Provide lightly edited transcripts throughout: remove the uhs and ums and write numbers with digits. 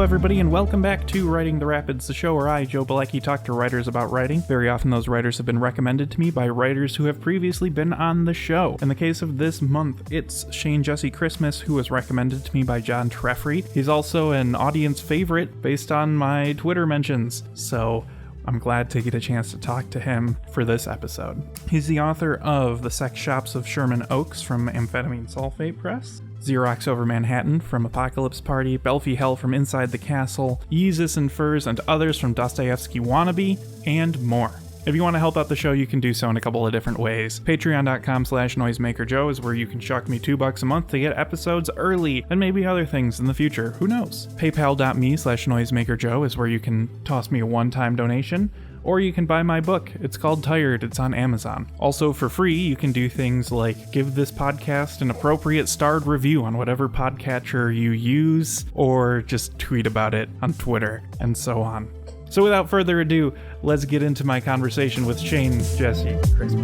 everybody, and welcome back to Writing the Rapids, the show where I, Joe Bielecki, talk to writers about writing. Very often those writers have been recommended to me by writers who have previously been on the show. In the case of this month, it's Shane Jesse Christmas, who was recommended to me by John Treffry. He's also an audience favorite based on my Twitter mentions, so I'm glad to get a chance to talk to him for this episode. He's the author of The Sex Shops of Sherman Oaks from Amphetamine Sulfate Press, Xerox Over Manhattan from Apocalypse Party, Belfie Hell from Inside the Castle, Yeezus and Furs and Others from Dostoevsky Wannabe, and more. If you want to help out the show, you can do so in a couple of different ways. Patreon.com/NoisemakerJoe is where you can chuck me $2 a month to get episodes early, and maybe other things in the future. Who knows? PayPal.me/NoisemakerJoe is where you can toss me a one-time donation, or you can buy my book. It's called Tired. It's on Amazon. Also, for free, you can do things like give this podcast an appropriate starred review on whatever podcatcher you use, or just tweet about it on Twitter, and so on. So without further ado, let's get into my conversation with Shane Jesse Christmas.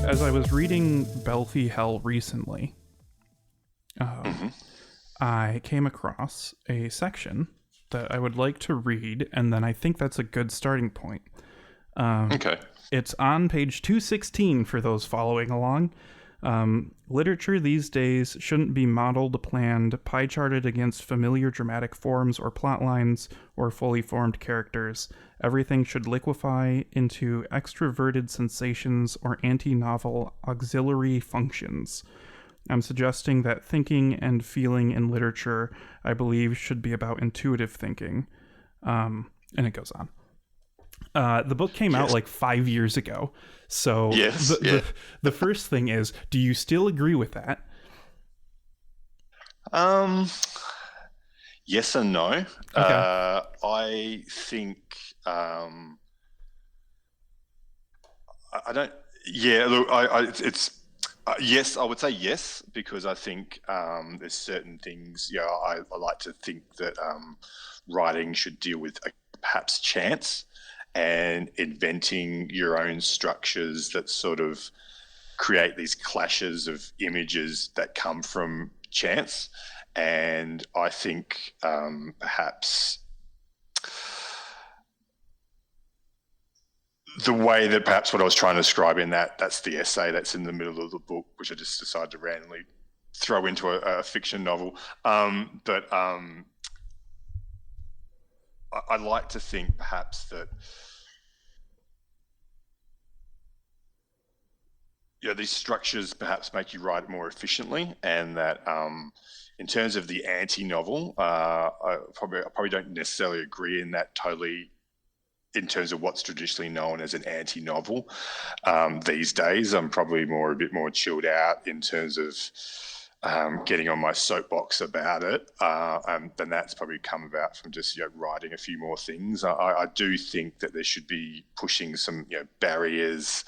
As I was reading Belfie Hell recently, I came across a section that I would like to read, and then I think that's a good starting point. Okay. It's on page 216 for those following along. Literature these days shouldn't be modeled, planned, pie-charted against familiar dramatic forms or plot lines or fully formed characters. Everything should liquefy into extroverted sensations or anti-novel auxiliary functions. I'm suggesting that thinking and feeling in literature, I believe, should be about intuitive thinking. And it goes on. The book came out like 5 years ago. So the first thing is, do you still agree with that? Yes and no. Okay. I think I don't. Yeah, look, it's yes. I would say yes, because I think there's certain things. Yeah, I like to think that writing should deal with perhaps chance and inventing your own structures that sort of create these clashes of images that come from chance. And I think perhaps the way that perhaps what I was trying to describe in that's the essay that's in the middle of the book, which I just decided to randomly throw into a fiction novel. But I like to think perhaps that these structures perhaps make you write more efficiently, and that in terms of the anti-novel, I probably don't necessarily agree in that totally in terms of what's traditionally known as an anti-novel. These days, I'm probably a bit more chilled out in terms of getting on my soapbox about it, and then that's probably come about from just writing a few more things. I do think that there should be pushing some barriers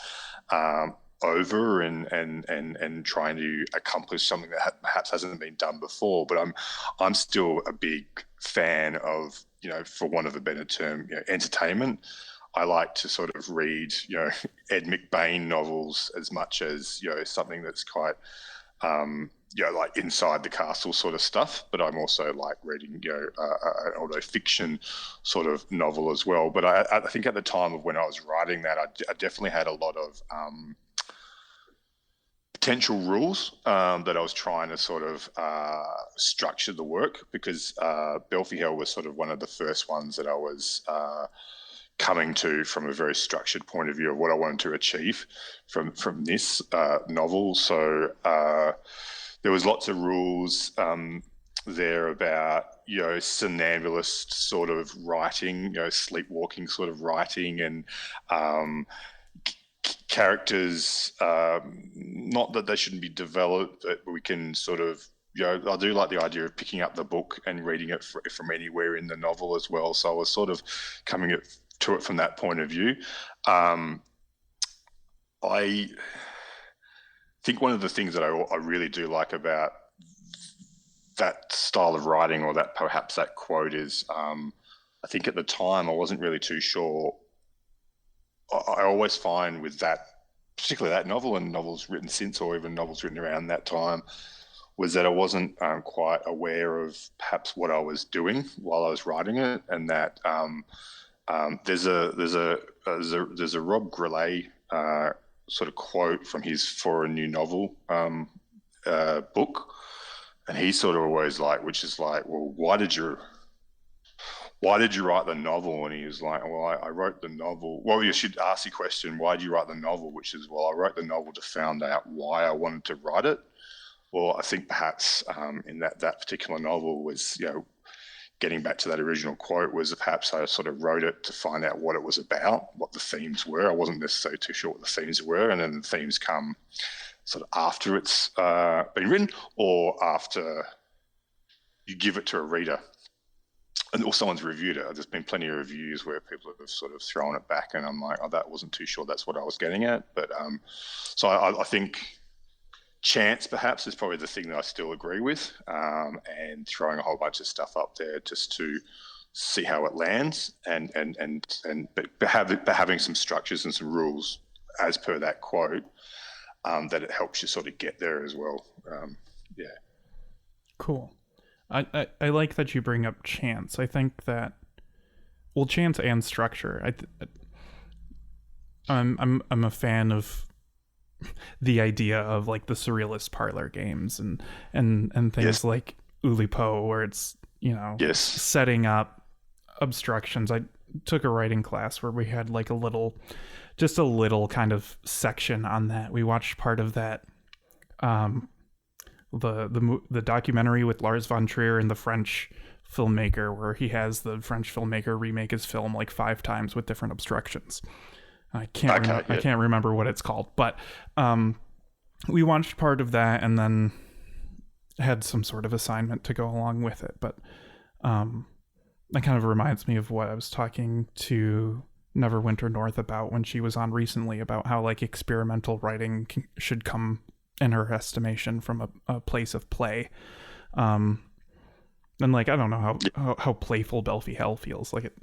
over and trying to accomplish something that perhaps hasn't been done before. But I'm still a big fan of for want of a better term, entertainment. I like to sort of read Ed McBain novels as much as something that's quite like inside the castle sort of stuff, but I'm also like reading, an auto fiction sort of novel as well. But I think at the time of when I was writing that, I definitely had a lot of potential rules that I was trying to sort of structure the work, because Belfie Hell was sort of one of the first ones that I was coming to from a very structured point of view of what I wanted to achieve from this novel. So there was lots of rules there about somnambulist sort of writing, sleepwalking sort of writing, and characters, not that they shouldn't be developed, but we can sort of I do like the idea of picking up the book and reading it from anywhere in the novel as well. So I was sort of coming to it from that point of view. I think one of the things that I really do like about that style of writing, or that perhaps that quote, is I think at the time I wasn't really too sure. I always find with that particularly that novel and novels written since, or even novels written around that time, was that I wasn't quite aware of perhaps what I was doing while I was writing it, and that there's a Rob Grillet sort of quote from his For a New Novel book, and he sort of always like, which is like, well, why did you write the novel? And he was like, well, I wrote the novel. Well, you should ask the question, why did you write the novel? Which is, well, I wrote the novel to find out why I wanted to write it. Well, I think perhaps in that particular novel was, getting back to that original quote, was perhaps I sort of wrote it to find out what it was about, what the themes were. I wasn't necessarily too sure what the themes were, and then the themes come sort of after it's been written or after you give it to a reader or someone's reviewed it. There's been plenty of reviews where people have sort of thrown it back, and I'm like, oh, that wasn't too sure that's what I was getting at. But so I think chance perhaps is probably the thing that I still agree with, and throwing a whole bunch of stuff up there just to see how it lands, but having some structures and some rules as per that quote, that it helps you sort of get there as well. Yeah. Cool. I like that you bring up chance. I think that, well, chance and structure. I'm a fan of the idea of like the surrealist parlor games and things Yes. like Oulipo, where it's, Yes. setting up obstructions. I took a writing class where we had like a little kind of section on that. We watched part of that the documentary with Lars von Trier and the French filmmaker, where he has the French filmmaker remake his film like 5 times with different obstructions. I can't remember what it's called, but we watched part of that and then had some sort of assignment to go along with it. But that kind of reminds me of what I was talking to Neverwinter North about when she was on recently, about how like experimental writing should come, in her estimation, from a place of play. And like, I don't know how playful Belfie Hell feels. Like it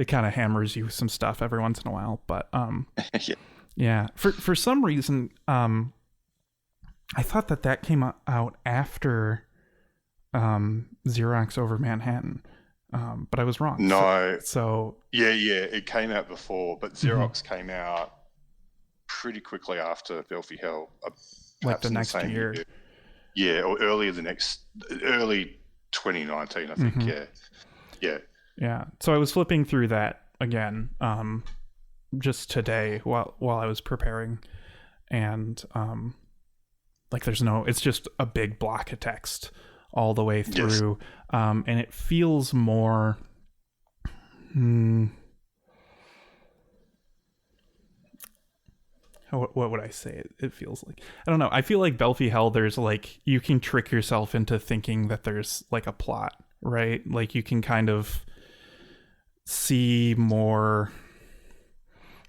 kind of hammers you with some stuff every once in a while, but yeah. For some reason, I thought that came out after Xerox Over Manhattan, but I was wrong. No. So yeah, it came out before, but Xerox came out pretty quickly after Belfie Hell. Like the next year. Yeah, or early 2019, I think. Yeah. So I was flipping through that again, just today while I was preparing, and like it's just a big block of text all the way through. Yes. And it feels more what would I say it feels like? I don't know. I feel like Belfie Hell, there's like, you can trick yourself into thinking that there's like a plot, right? Like you can kind of see more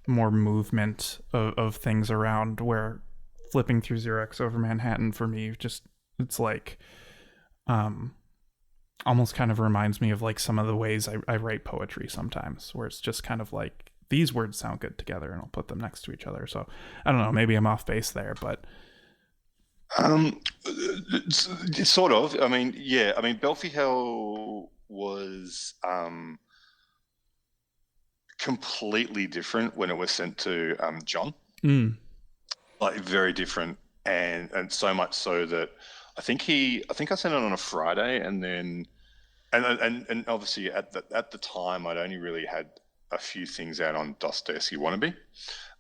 movement of things around, where flipping through Xerox Over Manhattan for me, it's like almost kind of reminds me of like some of the ways I write poetry sometimes, where it's just kind of like, these words sound good together and I'll put them next to each other. So I don't know, maybe I'm off base there, but it's sort of. I mean, Belfie Hell was completely different when it was sent to John. Like very different, and so much so that I think I sent it on a Friday, and then and obviously at the time I'd only really had a few things out on Dostoevsky Wannabe,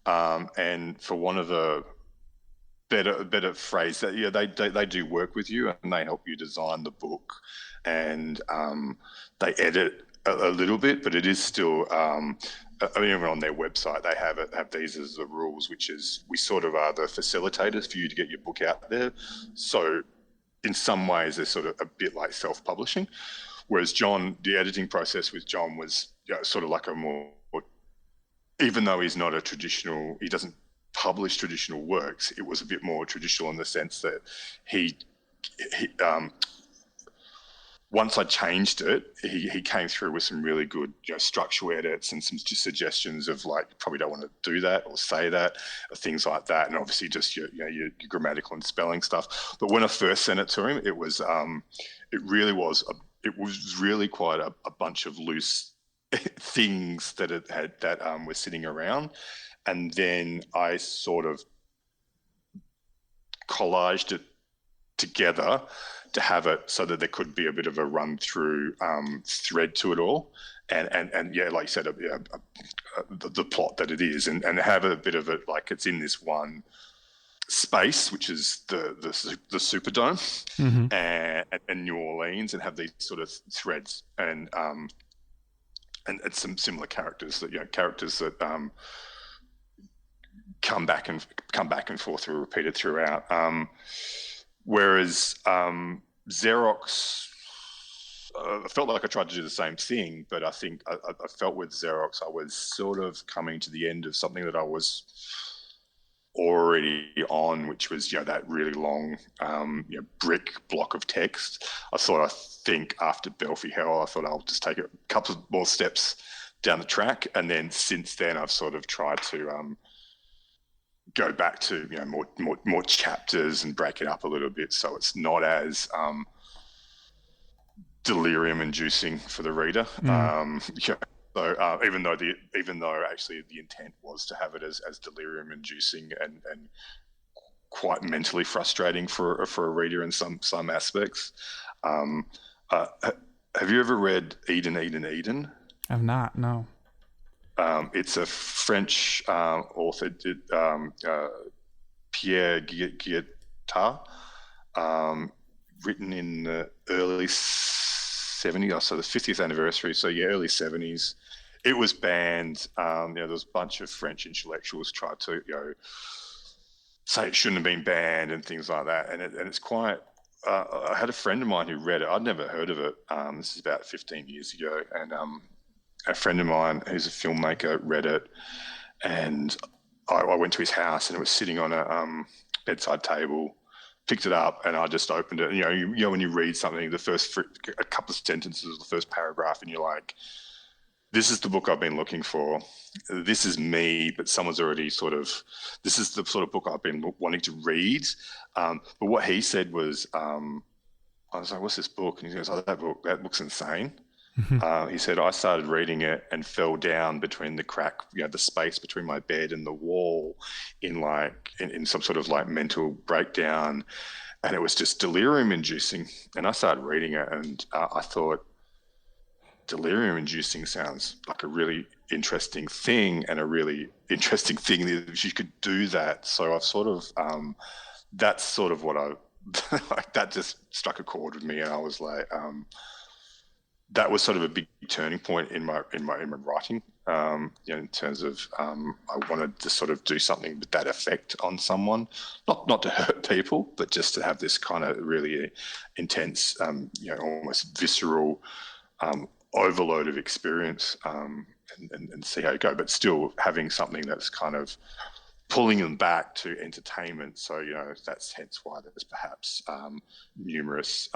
and for one of a better phrase, that they do work with you and they help you design the book, and they edit a little bit, but it is still even on their website they have these as the rules, which is we sort of are the facilitators for you to get your book out there. So in some ways they're sort of a bit like self-publishing, whereas John, the editing process with John was sort of like a more, even though he's not he doesn't publish traditional works, it was a bit more traditional in the sense that he once I changed it, he came through with some really good, structural edits and some just suggestions of like, probably don't want to do that or say that or things like that. And obviously just your grammatical and spelling stuff. But when I first sent it to him, it was really quite a bunch of loose things that were sitting around. And then I sort of collaged it together to have it so that there could be a bit of a run through thread to it all, and yeah, like you said, the plot that it is, and have a bit of it like it's in this one space, which is the Superdome, Mm-hmm. and New Orleans, and have these sort of threads and some similar characters that come back and forth or repeated throughout. Whereas Xerox, I felt like I tried to do the same thing, but I think I felt with Xerox I was sort of coming to the end of something that I was already on, which was that really long brick block of text. I think after Belfie Hell, I thought I'll just take a couple more steps down the track, and then since then I've sort of tried to go back to more chapters and break it up a little bit so it's not as delirium inducing for the reader. So even though actually the intent was to have it as delirium inducing and quite mentally frustrating for a reader in some aspects. Have you ever read Eden, Eden, Eden? I've not, no. It's a French author, Pierre Guietta, written in the early 70s, so the 50th anniversary, so early 70s. It was banned. There was a bunch of French intellectuals tried to say it shouldn't have been banned and things like that, and it's quite... I had a friend of mine who read it. I'd never heard of it. This is about 15 years ago, and a friend of mine who's a filmmaker read it, and I went to his house, and it was sitting on a bedside table. Picked it up, and I just opened it. And, when you read something, a couple of sentences, the first paragraph, and you're like, "This is the book I've been looking for. This is me," but someone's already this is the sort of book I've been wanting to read. But what he said was, I was like, "What's this book?" And he goes, "Oh, that book's insane." He said, I started reading it and fell down between the crack, the space between my bed and the wall in some sort of like mental breakdown. And it was just delirium inducing. And I started reading it, and I thought, delirium inducing sounds like a really interesting thing, and a really interesting thing that you could do that. So I've sort of, that's sort of what like that just struck a chord with me. And I was like, that was sort of a big turning point in my writing, in terms of I wanted to sort of do something with that effect on someone, not to hurt people, but just to have this kind of really intense, almost visceral overload of experience, and see how it goes, but still having something that's kind of pulling them back to entertainment. So, that's hence why there's perhaps numerous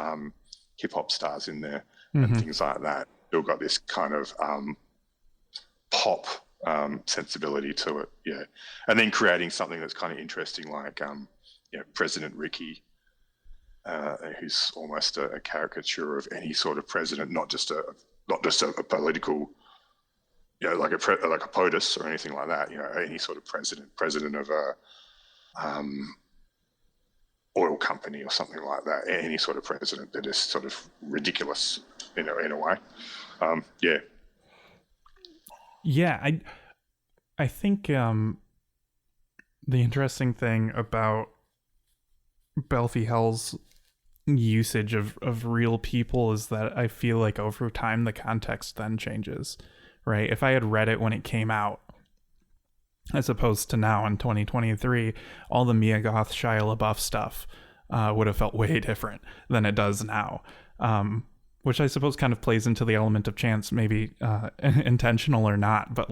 hip hop stars in there. And things like that. Still got this kind of pop sensibility to it, and then creating something that's kind of interesting, like President Ricky, who's almost a caricature of any sort of president, not just a political, like a POTUS or anything like that. Any sort of president of a oil company or something like that. Any sort of president that is sort of ridiculous, in a way. I think the interesting thing about Belfie Hell's usage of real people is that I feel like over time the context then changes, right? If I had read it when it came out, as opposed to now in 2023, all the Mia Goth, Shia LaBeouf stuff would have felt way different than it does now, which I suppose kind of plays into the element of chance, maybe intentional or not, but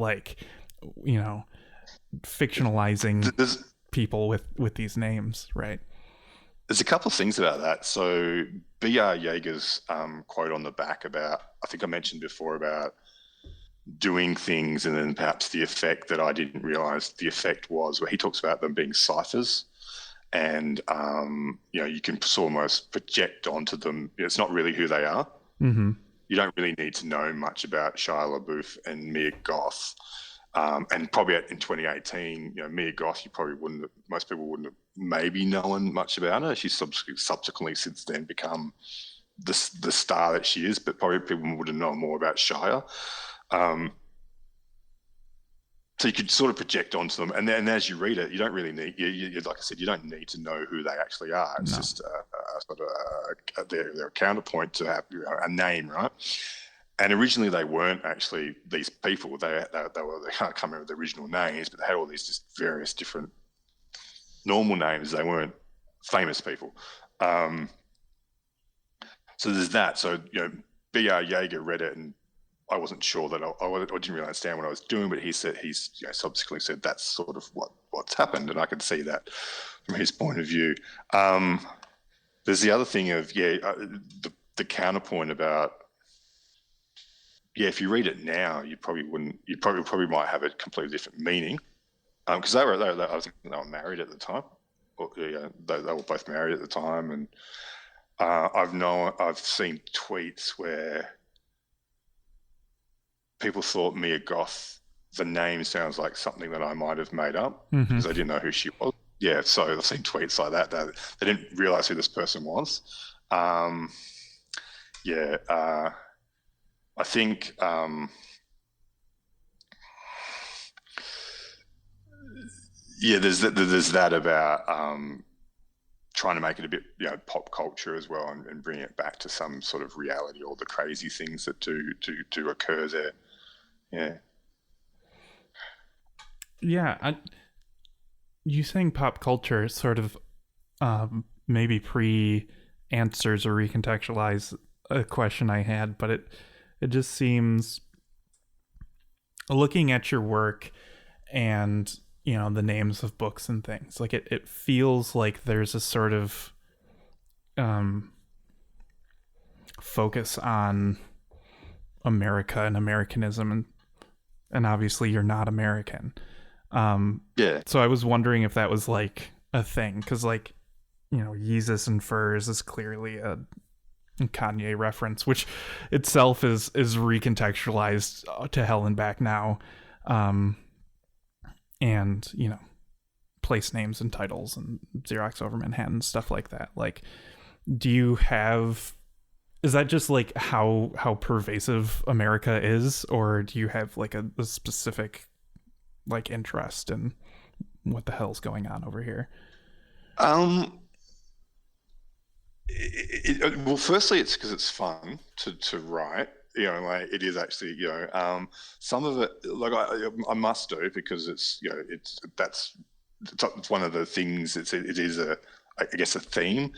fictionalizing people with these names, right? There's a couple of things about that. So B.R. Yeager's quote on the back about, I think I mentioned before about doing things and then perhaps the effect that I didn't realize the effect was, where he talks about them being ciphers. And, you can almost project onto them. It's not really who they are. Mm-hmm. You don't really need to know much about Shia LaBeouf and Mia Goth. And probably in 2018, Mia Goth, most people wouldn't have maybe known much about her. She's subsequently since then become the star that she is, but probably people would have known more about Shia. So you could sort of project onto them, and then as you read it, you don't really need, like I said, you don't need to know who they actually are. It's just sort of their counterpoint to have a name, right? And originally they weren't actually these people. They can't come up with the original names, but they had all these just various different normal names. They weren't famous people. So there's that. So B.R. Yeager read it, and I wasn't sure that I didn't really understand what I was doing, but he's subsequently said that's sort of what's happened, and I can see that from his point of view. There's the other thing of the counterpoint about if you read it now, you probably wouldn't. You probably might have a completely different meaning because I think they were married at the time. They were both married at the time, and I've seen tweets where people thought Mia Goth, the name sounds like something that I might have made up because they didn't know who she was. Yeah, so I've seen tweets like that. They didn't realize who this person was. I think there's that about trying to make it a bit pop culture as well, and bring it back to some sort of reality, all the crazy things that do occur there. You saying pop culture sort of maybe pre-answers or recontextualize a question I had, but it just seems, looking at your work and the names of books and things, like it feels like there's a sort of focus on America and Americanism, and obviously you're not American. So I was wondering if that was like a thing, because Yeezus and Furs is clearly a Kanye reference, which itself is recontextualized to hell and back now. And place names and titles and Xerox over Manhattan, stuff like that. Like, is that just like how pervasive America is, or do you have like a specific like interest in what the hell's going on over here? Well, firstly, it's because it's fun to write. It is actually, some of it, like I must do because it's one of the things. It is I guess a theme,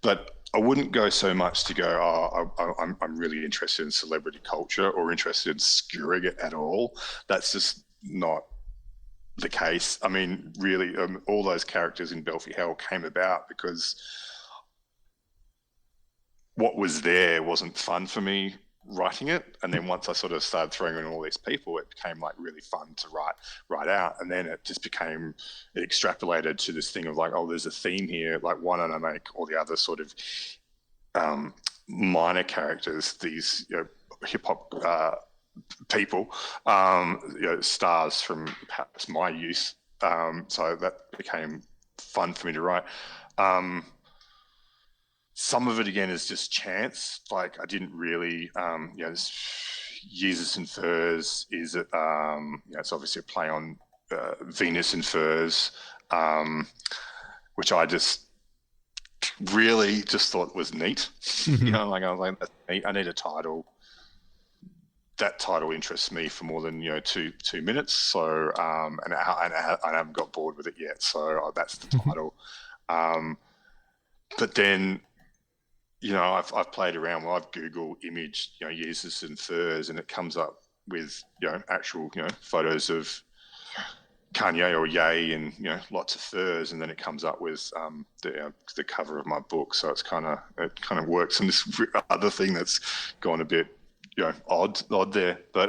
but I wouldn't go so much to go, I'm really interested in celebrity culture or interested in skewering it at all. That's just not the case. I mean, really, all those characters in Belfry Hell came about because what was there wasn't fun for me writing it, and then once I sort of started throwing in all these people, it became like really fun to write out, and then it extrapolated to this thing of like, oh, there's a theme here, like why don't I make all the other sort of minor characters, these hip hop people, stars from perhaps my youth. So that became fun for me to write. Some of it again is just chance. Like I didn't really, Yeezus and Furs is it's obviously a play on Venus and Furs, which I just really just thought was neat. Mm-hmm. I was like, that's neat. I need a title. That title interests me for more than 2 minutes. So and I haven't got bored with it yet. So that's the title. But then. I've played around. Well, I've Googled image, Yeezus and Furs, and it comes up with, actual, photos of Kanye or Ye and lots of furs, and then it comes up with the cover of my book. So it kind of works. And this other thing that's gone a bit odd there, but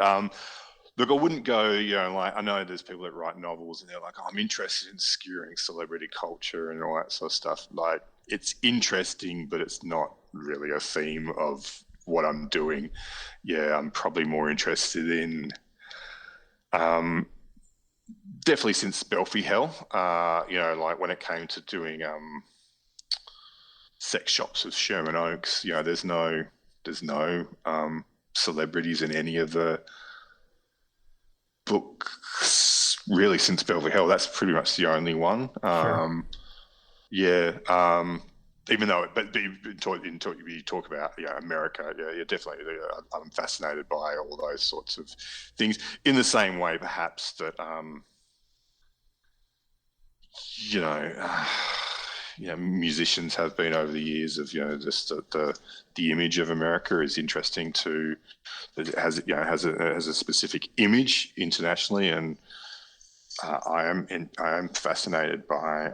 look, I wouldn't go, like, I know there's people that write novels and they're like, oh, I'm interested in skewering celebrity culture and all that sort of stuff. Like, it's interesting, but it's not really a theme of what I'm doing. Yeah, I'm probably more interested in, definitely since Belfie Hell, like when it came to doing sex shops with Sherman Oaks, there's no celebrities in any of the books really since Belfie Hell. That's pretty much the only one. Sure. Even though, but you talk about America, definitely. I'm fascinated by all those sorts of things in the same way, perhaps that musicians have been over the years of just the image of America is interesting to that it has a specific image internationally, and I am fascinated by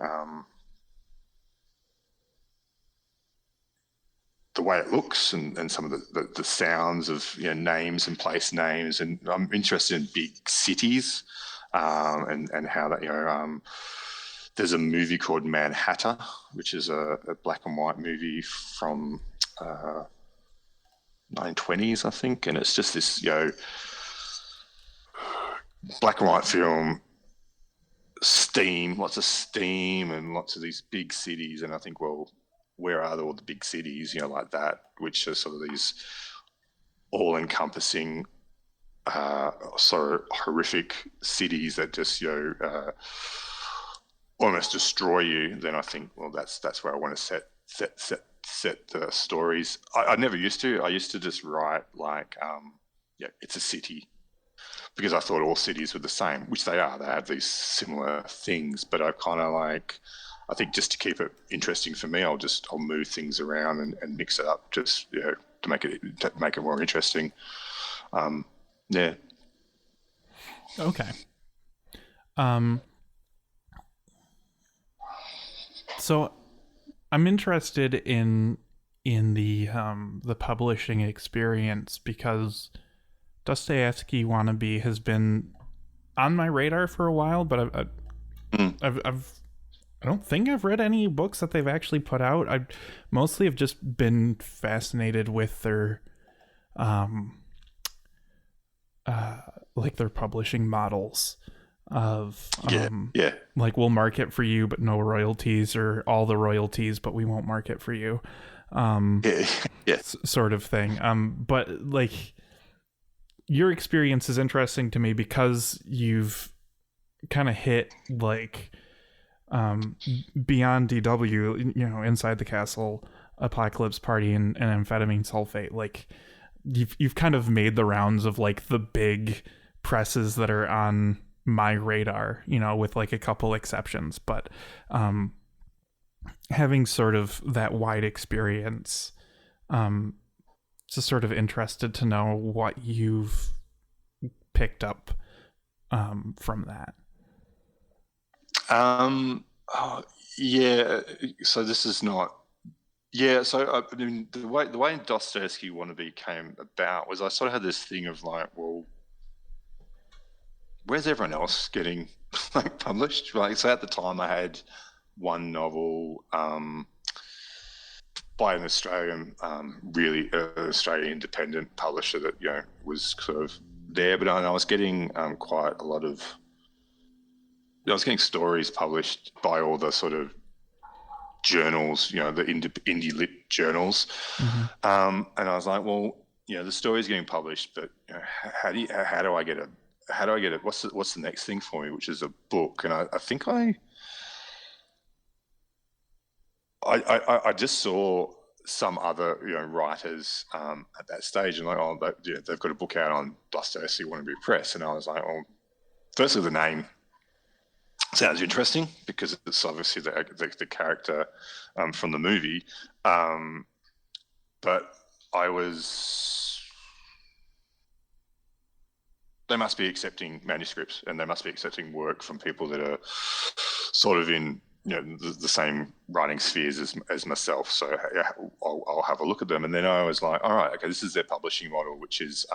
the way it looks and some of the sounds of names and place names, and I'm interested in big cities and how that there's a movie called Manhattan, which is a black and white movie from 1920s, I think, and it's just this black and white film, lots of steam and lots of these big cities, and I think, well, where are all the big cities, like that, which are sort of these all-encompassing, sort of horrific cities that just almost destroy you. Then I think, well, that's where I want to set the stories. I never used to. I used to just write like, it's a city, because I thought all cities were the same, which they are. They have these similar things, but I kind of like, I think just to keep it interesting for me, I'll move things around and mix it up, just to make it more interesting. Yeah. Okay. So I'm interested in the publishing experience, because Dostoevsky Wannabe has been on my radar for a while, but I don't think I've read any books that they've actually put out. I mostly have just been fascinated with their like their publishing models of like, we'll market for you but no royalties, or all the royalties but we won't market for you, sort of thing. But like, your experience is interesting to me because you've kind of hit like beyond DW, Inside the Castle, Apocalypse Party, and Amphetamine Sulfate. Like, you've kind of made the rounds of like the big presses that are on my radar, with like a couple exceptions, but having sort of that wide experience, just sort of interested to know what you've picked up from that. So this is not. Yeah, so I mean, the way Dostoevsky Wannabe came about was I sort of had this thing of like, well, where's everyone else getting like published? Like, so at the time I had one novel by an Australian, really Australian independent publisher that was sort of there, but I was getting quite a lot of. I was getting stories published by all the sort of journals, the indie lit journals, and I was like, well, the story's getting published, but how do I get it? What's the next thing for me, which is a book? And I think I just saw some other writers at that stage, and like, oh, they've got a book out on Dostoevsky Wannabe Press, and I was like, well, firstly, the name sounds interesting because it's obviously the character from the movie, but I was they must be accepting manuscripts, and they must be accepting work from people that are sort of in the same writing spheres as myself. So yeah, I'll have a look at them, and then I was like, all right, okay, this is their publishing model, which is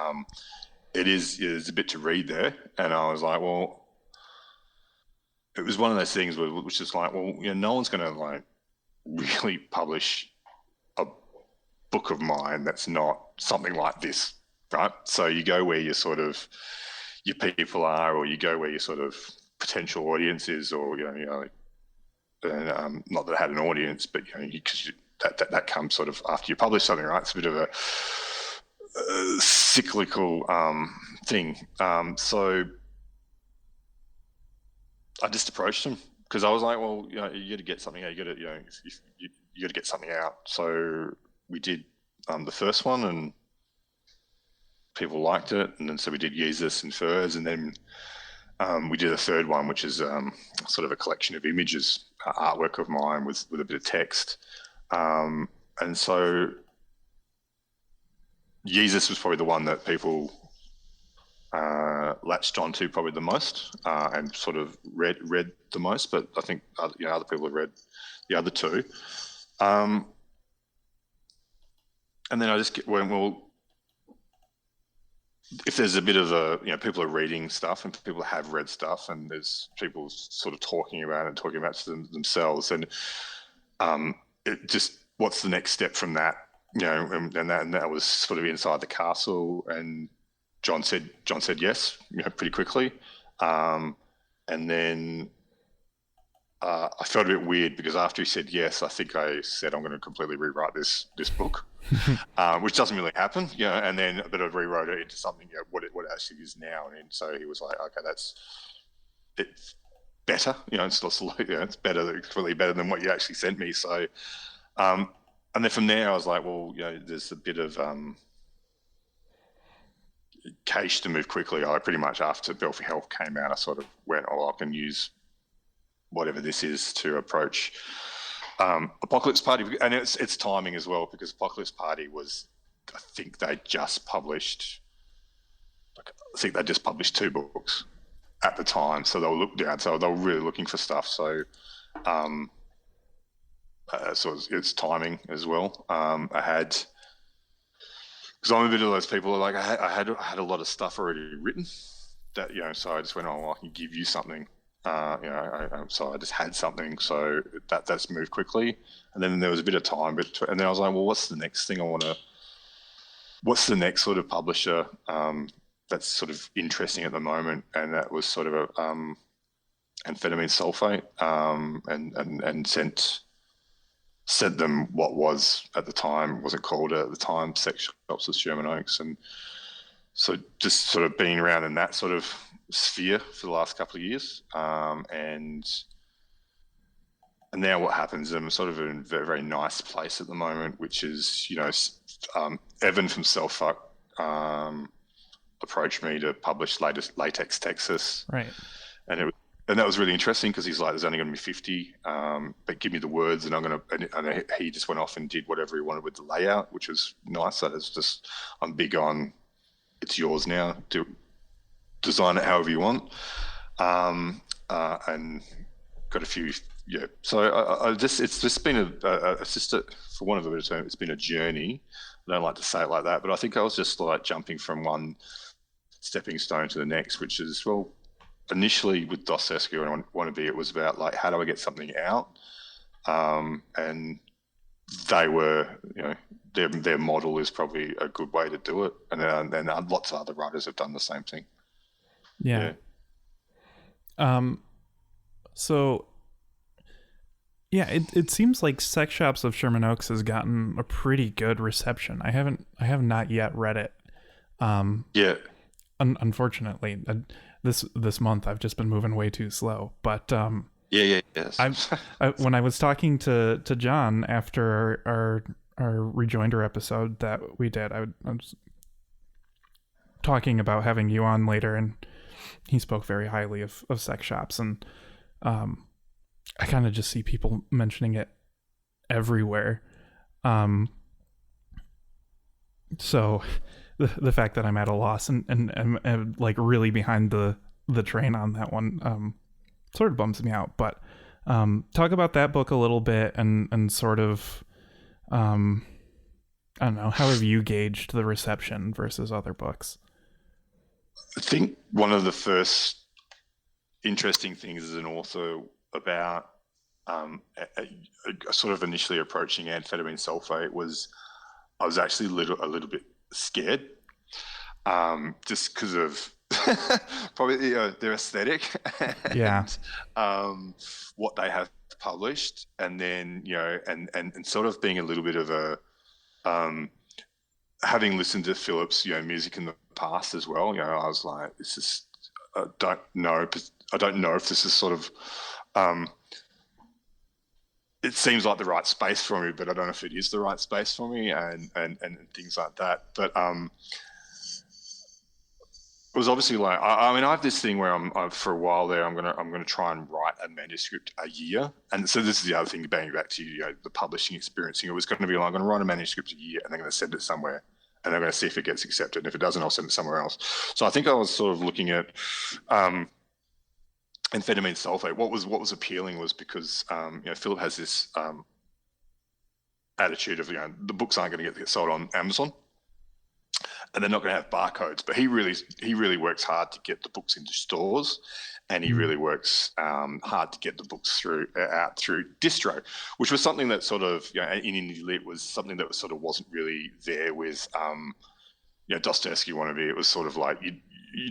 it is a bit to read there, and I was like, well, it was one of those things which is like, well, no one's going to like really publish a book of mine that's not something like this, right? So you go where your people are, or you go where your sort of potential audience is, or not that I had an audience, but because that comes sort of after you publish something, right? It's a bit of a cyclical thing. So I just approached them because I was like, well, you got to get something out. You got to, you got to get something out. So we did the first one, and people liked it, and then so we did Jesus and Furs, and then we did a third one, which is sort of a collection of images, artwork of mine with a bit of text, and so Jesus was probably the one that people latched onto probably the most, and sort of read the most. But I think other people have read the other two, and then I just went, well, if there's a bit of people are reading stuff and people have read stuff, and there's people sort of talking about it themselves, and it just, what's the next step from that? And that was sort of Inside the Castle, and John said yes, pretty quickly, and then I felt a bit weird because after he said yes, I think I said I'm going to completely rewrite this book, which doesn't really happen, and then but I rewrote it into something what it actually is now, and so he was like, okay, it's better, it's better, it's really better than what you actually sent me. So, and then from there I was like, well, there's a bit of cash to move quickly. I pretty much, after Belfry Health came out, I sort of went, I can use whatever this is to approach Apocalypse Party, and it's timing as well, because Apocalypse Party was, I think they just published 2 books at the time, so they were they were really looking for stuff. So, so it's timing as well. I had, because I'm a bit of those people like I had a lot of stuff already written that so I just went, I can give you something. So I just had something, so that's moved quickly, and then there was a bit of time, and then I was like, well, what's the next thing what's the next sort of publisher that's sort of interesting at the moment? And that was sort of a amphetamine sulfate, and sent them what was at the time, wasn't called at the time, Sex Shops with Sherman Oaks, and so just sort of being around in that sort of sphere for the last couple of years, and now what happens, I'm sort of in a very, very nice place at the moment, which is Evan from Cellfuck approached me to publish Latex Texas, right? And that was really interesting because he's like, there's only going to be 50, but give me the words, and and he just went off and did whatever he wanted with the layout, which was nice. So it's just, I'm big on, it's yours now, design it however you want, and got a few, so it's just been for want of a better term, it's been a journey. I don't like to say it like that, but I think I was just like jumping from one stepping stone to the next, which is, well, initially with Dostoevsky and Wannabe, it was about like, how do I get something out, and they were, their model is probably a good way to do it, and then lots of other writers have done the same thing. Yeah. So yeah, it seems like Sex Shops of Sherman Oaks has gotten a pretty good reception. I have not yet read it. Yeah. Unfortunately, this month I've just been moving way too slow. But yes. When I was talking to John after our Rejoinder episode that we did, I was talking about having you on later, and he spoke very highly of Sex Shops, and I kind of just see people mentioning it everywhere. So the fact that I'm at a loss and like really behind the train on that one sort of bums me out. But talk about that book a little bit and sort of I don't know, how have you gauged the reception versus other books? I think one of the first interesting things as an author about sort of initially approaching amphetamine sulfate was I was actually a little bit scared, just because of probably their aesthetic and what they have published, and then and sort of being a little bit of a having listened to Philip's music in the past as well. I was like, this is I don't know if this is sort of it seems like the right space for me, but I don't know if it is the right space for me, and things like that. But it was obviously like I mean I have this thing where I'm for a while there I'm gonna try and write a manuscript a year, and so this is the other thing, banging back to the publishing experience. It was going to be like I'm going to write a manuscript a year and I'm going to send it somewhere and I'm going to see if it gets accepted, and if it doesn't I'll send it somewhere else. So I think I was sort of looking at amphetamine sulfate. What was appealing was because Philip has this attitude of the books aren't going to get sold on Amazon, and they're not going to have barcodes. But he really works hard to get the books into stores, and he really works hard to get the books out through distro, which was something that sort of in indie lit was something that was sort of wasn't really there with Dostoevsky wannabe. It was sort of like you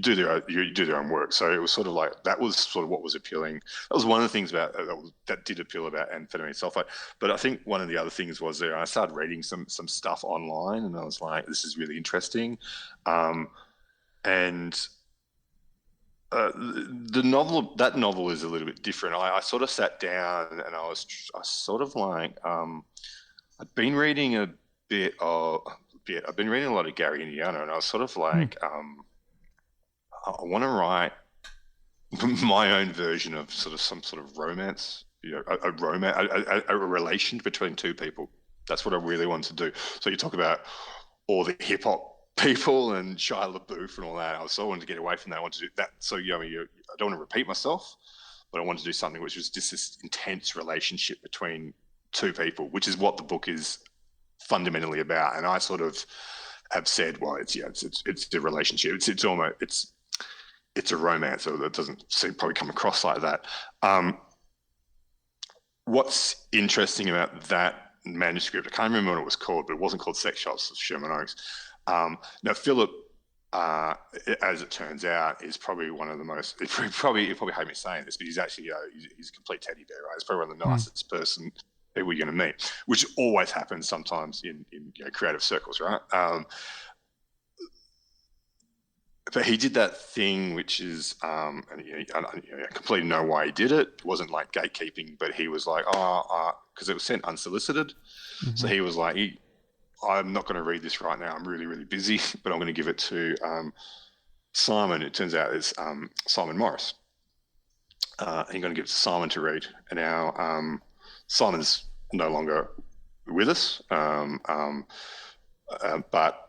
do their own work. So it was sort of like that was sort of what was appealing. That was one of the things about that did appeal about amphetamine sulfate. But I think one of the other things was I started reading some stuff online, and I was like, this is really interesting. And that novel is a little bit different. I sort of sat down and I was sort of like I'd been reading a bit. I've been reading a lot of Gary Indiana, and I was sort of like. I want to write my own version of some sort of romance, a relation between two people. That's what I really want to do. So you talk about all the hip hop people and Shia LaBeouf and all that. I also wanted to get away from that. I want to do that. So I don't want to repeat myself, but I wanted to do something which was just this intense relationship between two people, which is what the book is fundamentally about. And I sort of have said, well, it's a relationship. It's a romance, so that doesn't probably come across like that. What's interesting about that manuscript, I can't remember what it was called, but it wasn't called Sex Shops of Sherman Oaks. Now, Philip, as it turns out, is probably one of the most, you probably hate me saying this, but he's actually, he's a complete teddy bear, right? He's probably one of the nicest people you're going to meet, which always happens sometimes in creative circles, right? But he did that thing, which is, and I completely know why he did it. It wasn't like gatekeeping, but he was like, because it was sent unsolicited. Mm-hmm. So he was like, I'm not going to read this right now. I'm really, really busy, but I'm going to give it to Simon. It turns out it's Simon Morris. And you're going to give it to Simon to read. And now Simon's no longer with us, but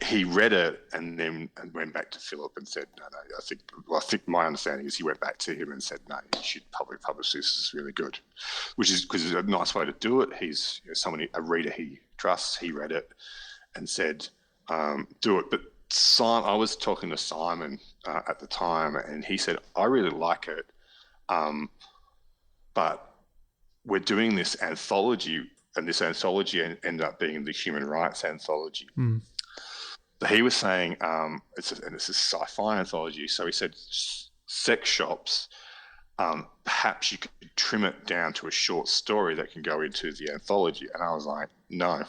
he read it and then went back to Philip and said, no, I think my understanding is he went back to him and said, no, you should probably publish this. This is really good, which is because it's a nice way to do it. He's a reader he trusts. He read it and said, do it. But I was talking to Simon at the time, and he said, I really like it, but we're doing this anthology, and this anthology ended up being the human rights anthology. Mm. But he was saying, it's a sci-fi anthology, so he said, sex shops, perhaps you could trim it down to a short story that can go into the anthology. And I was like, no,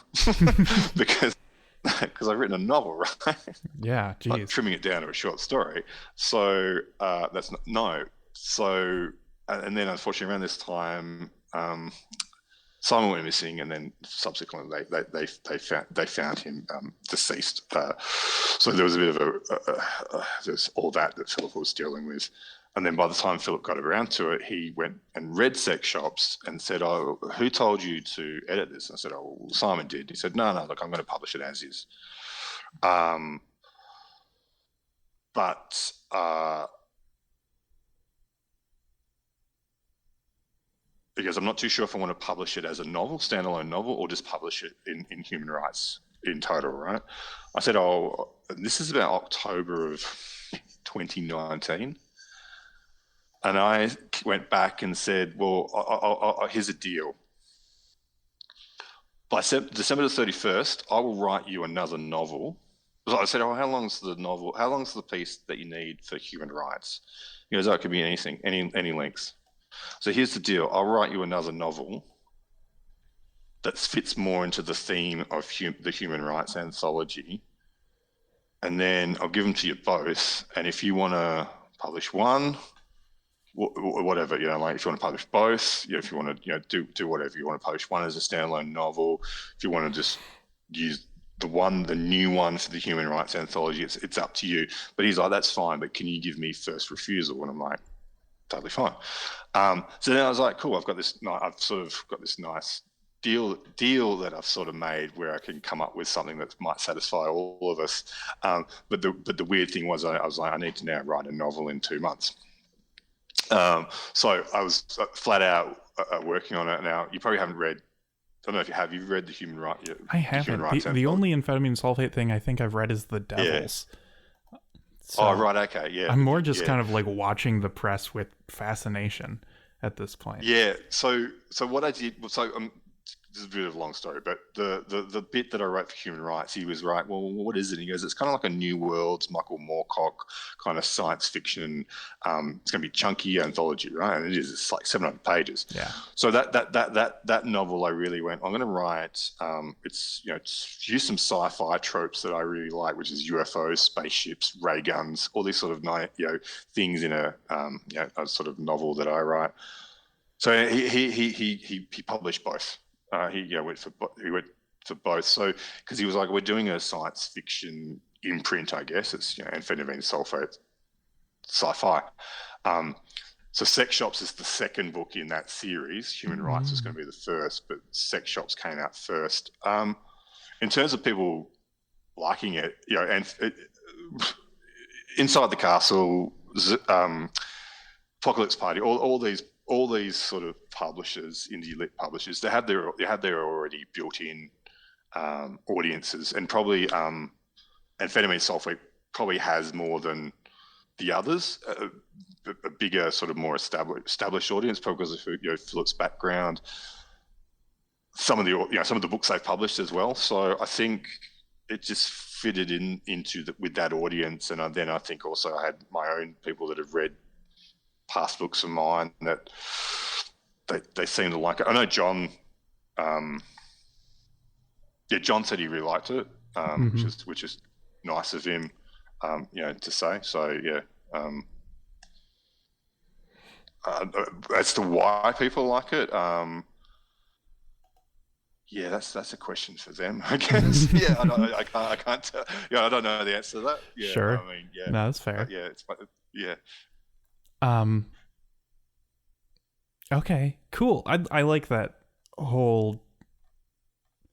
because I've written a novel, right? Yeah, geez. Like trimming it down to a short story. So that's no. So, and then unfortunately around this time, Simon went missing, and then subsequently they found him deceased. So there was a bit of there's all that Philip was dealing with. And then by the time Philip got around to it, he went and read Sex Shops and said, oh, who told you to edit this? And I said, oh, well, Simon did. He said, no, look, I'm going to publish it as is. But because I'm not too sure if I want to publish it as a novel, standalone novel, or just publish it in human rights in total, right? I said, oh, this is about October of 2019. And I went back and said, well, here's a deal. By December the 31st, I will write you another novel. So I said, oh, how long's the novel? How long's the piece that you need for human rights? He goes, oh, it could be anything, any length. So here's the deal. I'll write you another novel that fits more into the theme of the human rights anthology. And then I'll give them to you both. And if you want to publish one, whatever, like if you want to publish both, if you want to, do whatever. You want to publish one as a standalone novel. If you want to just use the new one for the human rights anthology, it's up to you. But he's like, that's fine, but can you give me first refusal? And I'm like, totally fine. So then I was like, cool, I've sort of got this nice deal that I've sort of made where I can come up with something that might satisfy all of us. But the weird thing was I was like, I need to now write a novel in 2 months. So I was flat out working on it. Now, you probably haven't read, I don't know if you have. You've read the Human Rights? I haven't. The only amphetamine sulfate thing I think I've read is The Devils. Yeah. So right, okay, yeah. I'm more just kind of like watching the press with fascination at this point. Yeah, so what I did, this is a bit of a long story, but the bit that I wrote for Human Rights, he was right, well, what is it? And he goes, it's kind of like a New Worlds, Michael Moorcock kind of science fiction. It's going to be chunky anthology, right? And it's like 700 pages. Yeah. So that novel, I really went, I'm going to write, it's use some sci-fi tropes that I really like, which is UFOs, spaceships, ray guns, all these sort of things in a sort of novel that I write. So he published both. He went for both. So because he was like, we're doing a science fiction imprint, I guess it's amphetamine sulfate sci-fi. So Sex Shops is the second book in that series. Human Rights was going to be the first, but Sex Shops came out first. In terms of people liking it, Inside the Castle, Apocalypse Party, all these sort of publishers, indie lit publishers, they had their already built-in audiences, and probably amphetamine sulfate probably has more than the others, a bigger sort of more established audience, probably because of Philip's background, some of the books they've published as well. So I think it just fitted into with that audience, and then I think also I had my own people that have read past books of mine that they seem to like it. I know John. John said he really liked it, which is nice of him, to say. So as to why people like it, that's a question for them, I guess. I can't tell. I don't know the answer to that. Yeah, sure. I mean, no, that's fair. Okay, cool. I like that whole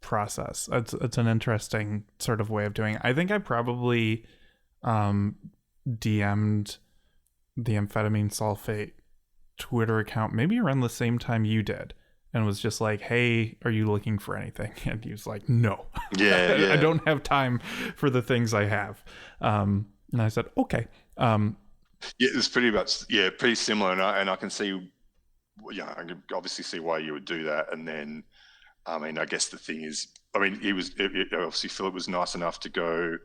process. It's an interesting sort of way of doing it. I think I probably DM'd the amphetamine sulfate Twitter account maybe around the same time you did, and was just like, hey, are you looking for anything? And he was like, no. I don't have time for the things I have. And I said, okay. It's pretty similar, and I can see, I can obviously see why you would do that. And then, I mean, I guess the thing is, obviously Philip was nice enough to go,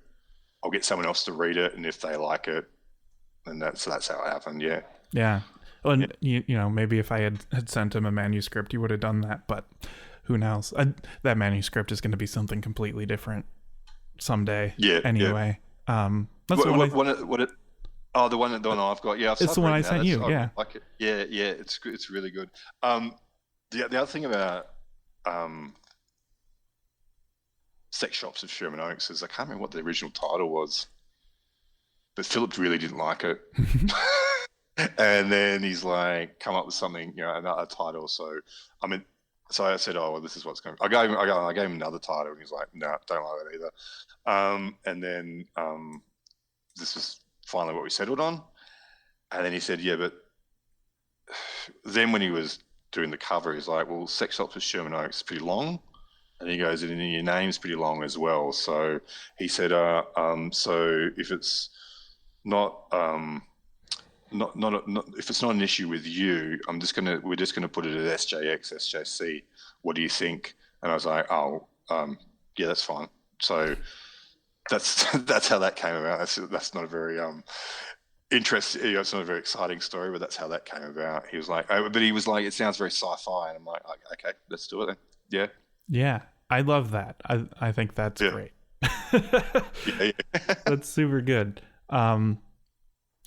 I'll get someone else to read it, and if they like it, and that's how it happened. Yeah. Well, and maybe if I had sent him a manuscript, he would have done that, but who knows? That manuscript is going to be something completely different someday. Anyway. That's the one I've got. Yeah, it's the one I sent you. Yeah. I like it. Yeah. It's really good. The other thing about Sex Shops of Sherman Oaks is I can't remember what the original title was, but Philip really didn't like it. And then he's like, come up with something, another title. So, I mean, So I said, "Oh, well, this is what's going." I gave him another title, and he's like, "No, don't like that either." And then this was finally what we settled on. And then he said, "Yeah, but then when he was doing the cover, he's like, well, Sex Shops with Sherman Oaks is pretty long." And he goes, "And your name's pretty long as well." So he said, "So if it's not if it's not an issue with you, we're just gonna put it at SJX, SJC. What do you think?" And I was like, "Oh, yeah, that's fine." So that's how that came about. That's not a very interesting. It's not a very exciting story, but that's how that came about. He was like, but he was like, "It sounds very sci-fi," and I'm like, "Okay, let's do it then." Yeah. Yeah, I love that. I think that's great. Yeah. That's super good. I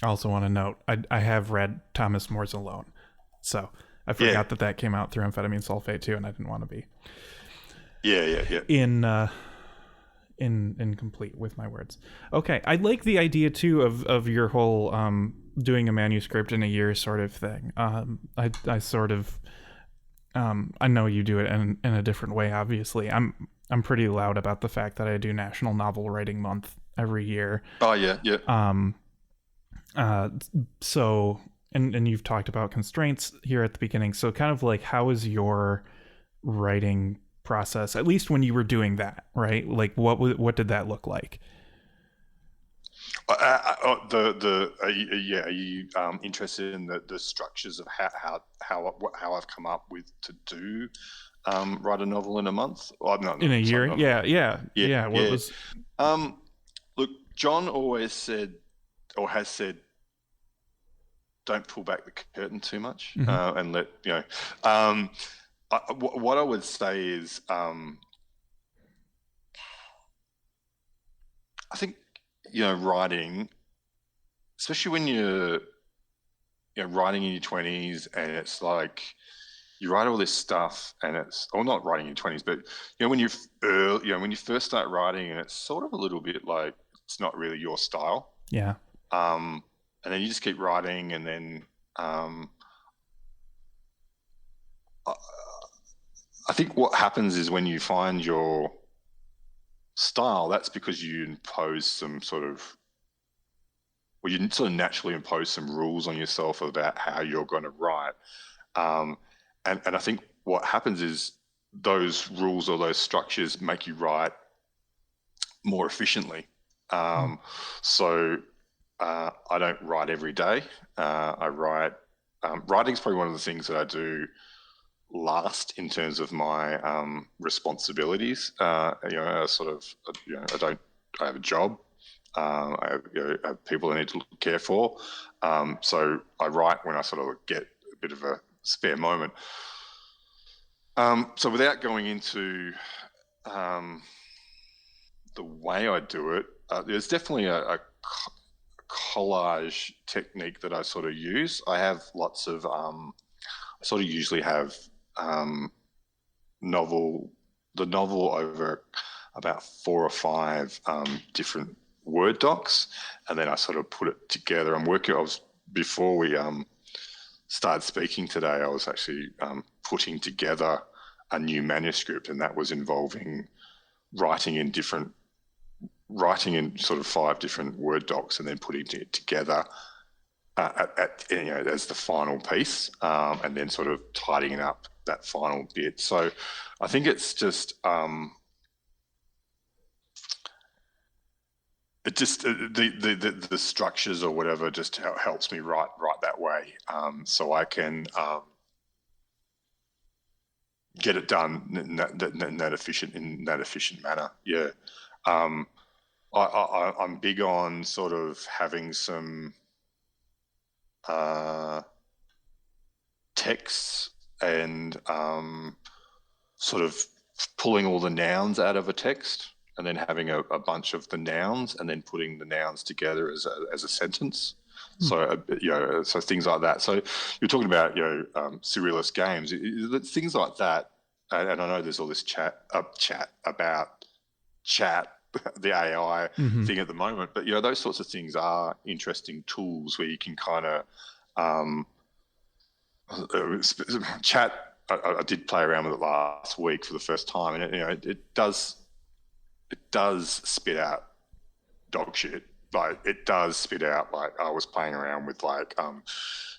also want to note, I have read Thomas More's Alone, so I forgot that came out through Amphetamine Sulfate too, and I didn't want to be incomplete with my words. Okay, I like the idea too of your whole doing a manuscript in a year sort of thing. I sort of I know you do it in a different way. Obviously, I'm pretty loud about the fact that I do National Novel Writing Month every year. Oh yeah. So and you've talked about constraints here at the beginning. So kind of like, how is your writing process, at least when you were doing that, right? Like what did that look like? Are you interested in the structures of how I've come up with to do write a novel in a month? In a year? Yeah. What was? Look, John always said, or has said, don't pull back the curtain too much, and let what I would say is, I think writing, especially when you're writing in your 20s, and it's like you write all this stuff, and it's, or not writing in your 20s, but when you when you first start writing, and it's sort of a little bit like it's not really your style. Yeah. And then you just keep writing, and then I think what happens is when you find your style, that's because you impose some sort of, well, you sort of naturally impose some rules on yourself about how you're going to write. And I think what happens is those rules or those structures make you write more efficiently. So I don't write every day. I write. Writing's probably one of the things that I do last in terms of my responsibilities. I have a job. I have people I need to care for. So I write when I sort of get a bit of a spare moment. So without going into the way I do it, there's definitely a collage technique that I sort of use. I have lots of, I sort of usually have the novel over about 4 or 5 different Word docs, and then I sort of put it together. Before we started speaking today, I was actually putting together a new manuscript, and that was involving writing in sort of 5 different Word docs, and then putting it together as the final piece, and then sort of tidying up that final bit. So I think it's just the structures or whatever just helps me write that way, so I can get it done in that efficient manner. Yeah. I'm big on sort of having some texts and sort of pulling all the nouns out of a text, and then having a bunch of the nouns, and then putting the nouns together as a sentence. So so things like that. So you're talking about serialist games, things like that, and I know there's all this chat about chat, the AI thing at the moment, but those sorts of things are interesting tools where you can kind of chat I did play around with it last week for the first time, and it does spit out dog shit. Like, it does spit out, like, I was playing around with, like, can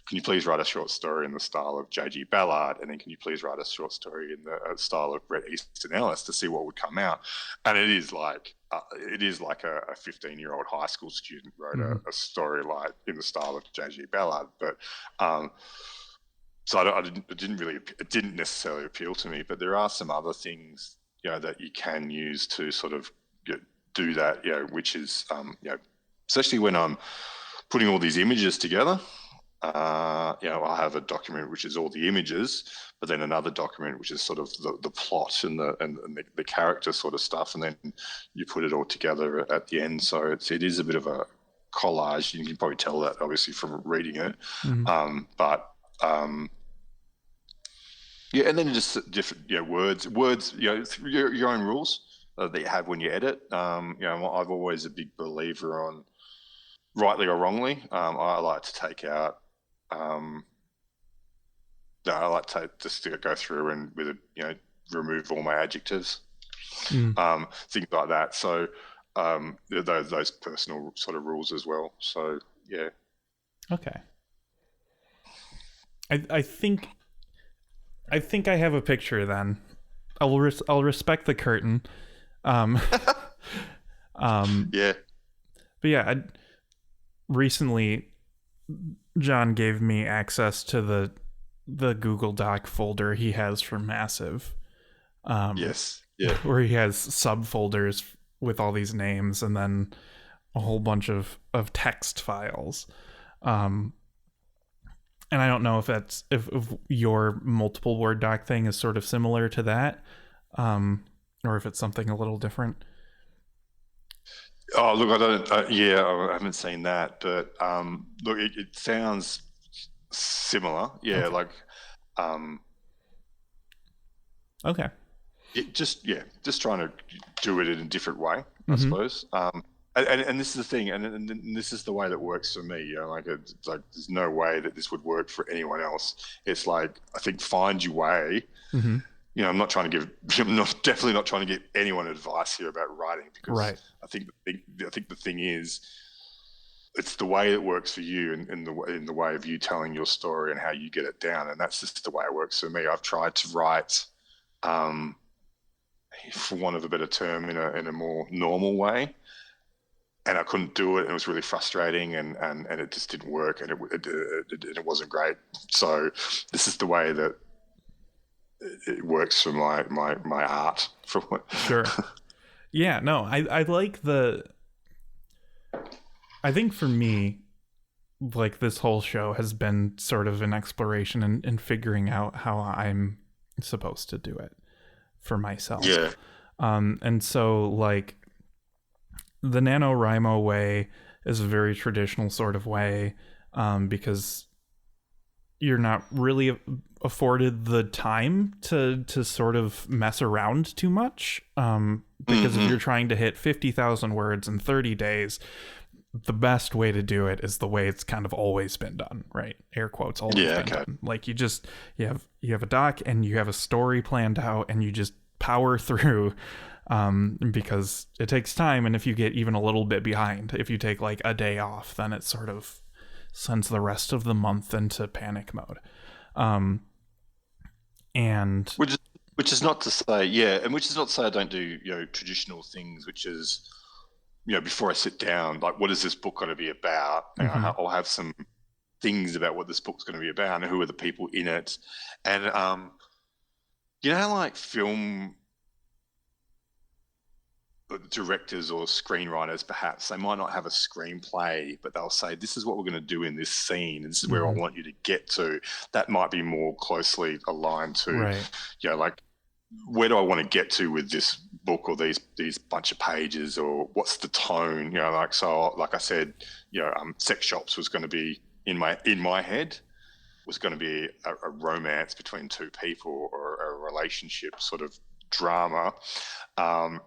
you please write a short story in the style of J.G. Ballard, and then can you please write a short story in the style of Bret Easton Ellis, to see what would come out. And it is like a 15-year-old high school student wrote a story like in the style of J.G. Ballard, but so it didn't necessarily appeal to me. But there are some other things, that you can use to sort of do that, which is especially when I'm putting all these images together. I have a document which is all the images, but then another document which is sort of the plot and the character sort of stuff, and then you put it all together at the end. So it is a bit of a collage. You can probably tell that obviously from reading it, and then just different words, your own rules that you have when you edit. I've always a big believer on, rightly or wrongly, I like to take out. I like to just go through and remove all my adjectives, things like that. So those personal sort of rules as well. So yeah. Okay. I think I have a picture then. I'll respect the curtain. Yeah. But yeah, recently John gave me access to the Google Doc folder he has for Massive. Yes. Yeah. Where he has subfolders with all these names and then a whole bunch of text files. And I don't know if your multiple Word doc thing is sort of similar to that, or if it's something a little different. Oh, look, I haven't seen that, but look, it sounds similar. Yeah, okay. Like, okay. Just trying to do it in a different way, I suppose. And this is the thing, and this is the way that works for me. It's like there's no way that this would work for anyone else. It's like, I think, find your way. Mm-hmm. I'm definitely not trying to give anyone advice here about writing, because right. I think the thing is, it's the way it works for you, and in the way of you telling your story and how you get it down, and that's just the way it works for me. I've tried to write, for want of a better term, in a more normal way, and I couldn't do it, and it was really frustrating, and it just didn't work, and it wasn't great. So this is the way that it works for my art. Sure. Yeah, no, I like I think for me, like, this whole show has been sort of an exploration in figuring out how I'm supposed to do it for myself. Yeah. And so, like, the NaNoWriMo way is a very traditional sort of way, because you're not really afforded the time to sort of mess around too much, because if you're trying to hit 50,000 words in 30 days, the best way to do it is the way it's kind of always been done, right? Air quotes, always been done. Like, you have a doc and you have a story planned out, and you just power through, because it takes time, and if you get even a little bit behind, if you take like a day off, then it sort of sends the rest of the month into panic mode. And which is not to say, and which is not to say I don't do traditional things, which is, before I sit down, like, what is this book going to be about? I'll have some things about what this book's going to be about, and who are the people in it, and like film directors or screenwriters, perhaps they might not have a screenplay, but they'll say, this is what we're going to do in this scene, and this is where I want you to get to. That might be more closely aligned to, right. Like, where do I want to get to with this book, or these bunch of pages, or what's the tone? So like I said, Sex Shops was going to be in my head, was going to be a romance between two people, or a relationship sort of drama,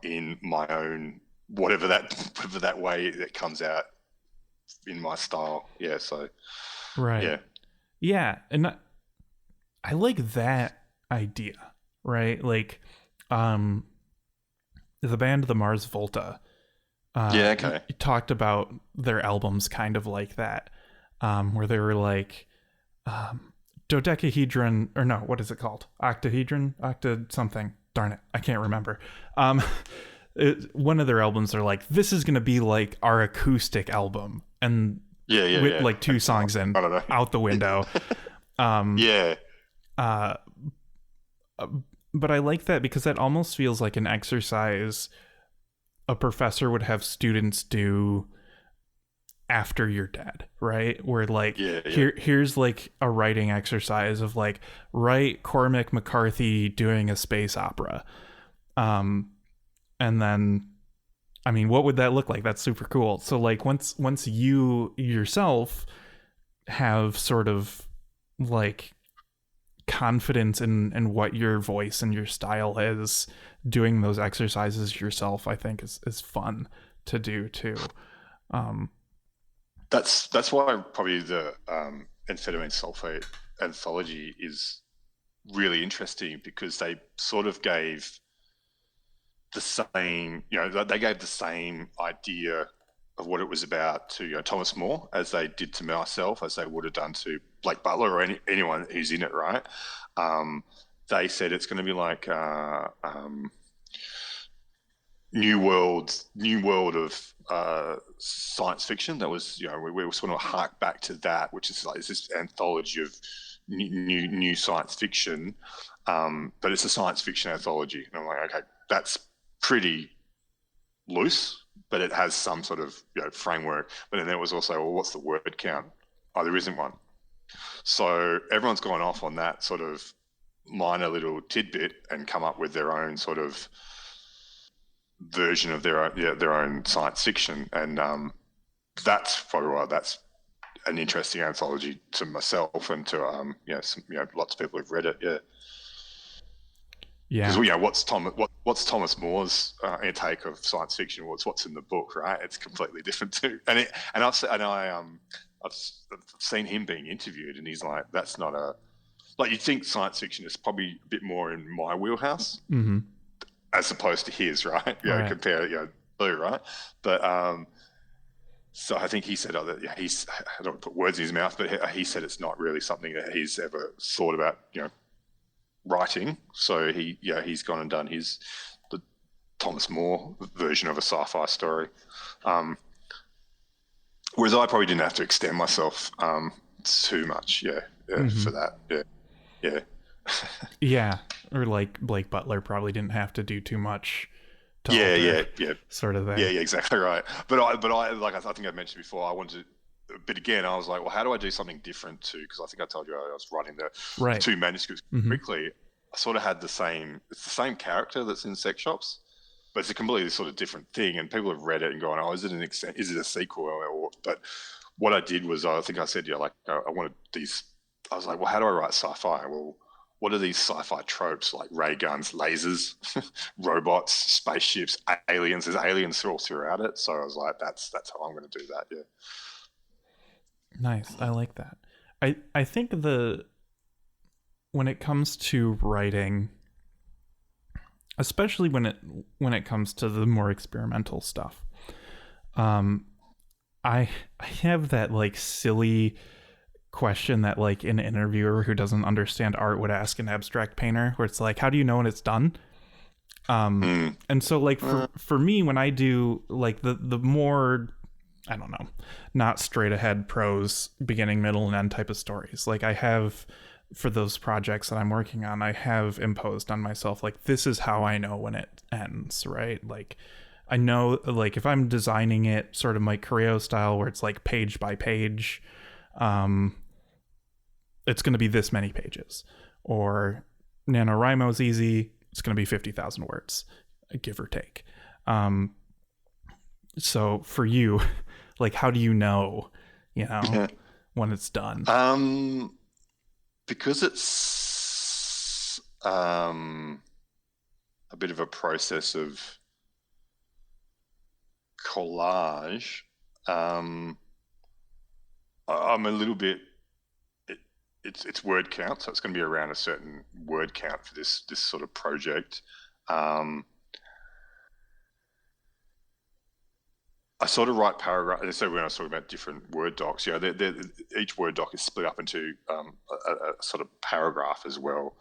in my own, whatever that way that comes out in my style. So right. And I like that idea, right? Like, the band The Mars Volta Yeah, okay. talked about their albums kind of like that, where they were like, dodecahedron, or no, what is it called? Octahedron? Octa something. Darn it, I can't remember. One of their albums are like, this is going to be like our acoustic album. And with like 2 songs in, I don't know. out the window. Yeah. Uh, but I like that because that almost feels like an exercise a professor would have students do after you're dead, right? Where like, here's like a writing exercise of like, write Cormac McCarthy doing a space opera. And then, I mean, what would that look like? That's super cool. So like once you yourself have sort of like confidence in what your voice and your style is, doing those exercises yourself, I think is fun to do too. That's why probably the amphetamine sulfate anthology is really interesting, because they sort of gave the same, they gave the same idea of what it was about to Thomas More as they did to myself, as they would have done to Blake Butler or anyone who's in it, right? They said it's going to be like new world of science fiction. That was, we were sort of hark back to that, which is like this anthology of new science fiction, but it's a science fiction anthology. And I'm like, okay, that's pretty loose, but it has some sort of framework. But then there was also, well, what's the word count? Oh, there isn't one. So everyone's gone off on that sort of minor little tidbit and come up with their own sort of version of their own science fiction, and that's probably why that's an interesting anthology to myself and to lots of people who've read it. Because what's Thomas More's take of science fiction? What's in the book, right? It's completely different too. I've seen him being interviewed, and he's like, that's not like, you'd think science fiction is probably a bit more in my wheelhouse. Mm-hmm. As opposed to his, right? Compare, blue, right? But so I think he said that I don't want to put words in his mouth, but he said it's not really something that he's ever thought about, writing. So he's gone and done the Thomas More version of a sci-fi story. Whereas I probably didn't have to extend myself too much, for that, yeah, or like Blake Butler probably didn't have to do too much to sort of thing. Yeah, exactly right. But I like I think I mentioned before, I wanted to, but again, I was like, well, how do I do something different too? Because I think I told you I was writing the 2 manuscripts quickly. I sort of had it's the same character that's in Sex Shops, but it's a completely sort of different thing, and people have read it and gone, oh, is it a sequel? But what I did was, I think I said, I wanted these, I was like, well, how do I write sci-fi? Well, what are these sci-fi tropes like ray guns, lasers, robots, spaceships, aliens? There's aliens all throughout it. So I was like, that's how I'm going to do that. Yeah. Nice. I like that. I think when it comes to writing, especially when it comes to the more experimental stuff, I have that like silly question that like an interviewer who doesn't understand art would ask an abstract painter, where it's like, how do you know when it's done? And so like for me, when I do like the more, I don't know, not straight ahead prose, beginning, middle, and end type of stories, like I have, for those projects that I'm working on, I have imposed on myself, like, this is how I know when it ends, right? Like, I know, like, if I'm designing it sort of my Creo style, where it's like page by page, it's going to be this many pages. Or NaNoWriMo's easy, it's going to be 50,000 words, give or take. So for you, like, how do you know, when it's done? Because it's a bit of a process of collage, I'm a little bit, it's word count, so it's going to be around a certain word count for this sort of project. I sort of write paragraph, and so when I was talking about different Word docs, each Word doc is split up into a sort of paragraph as well.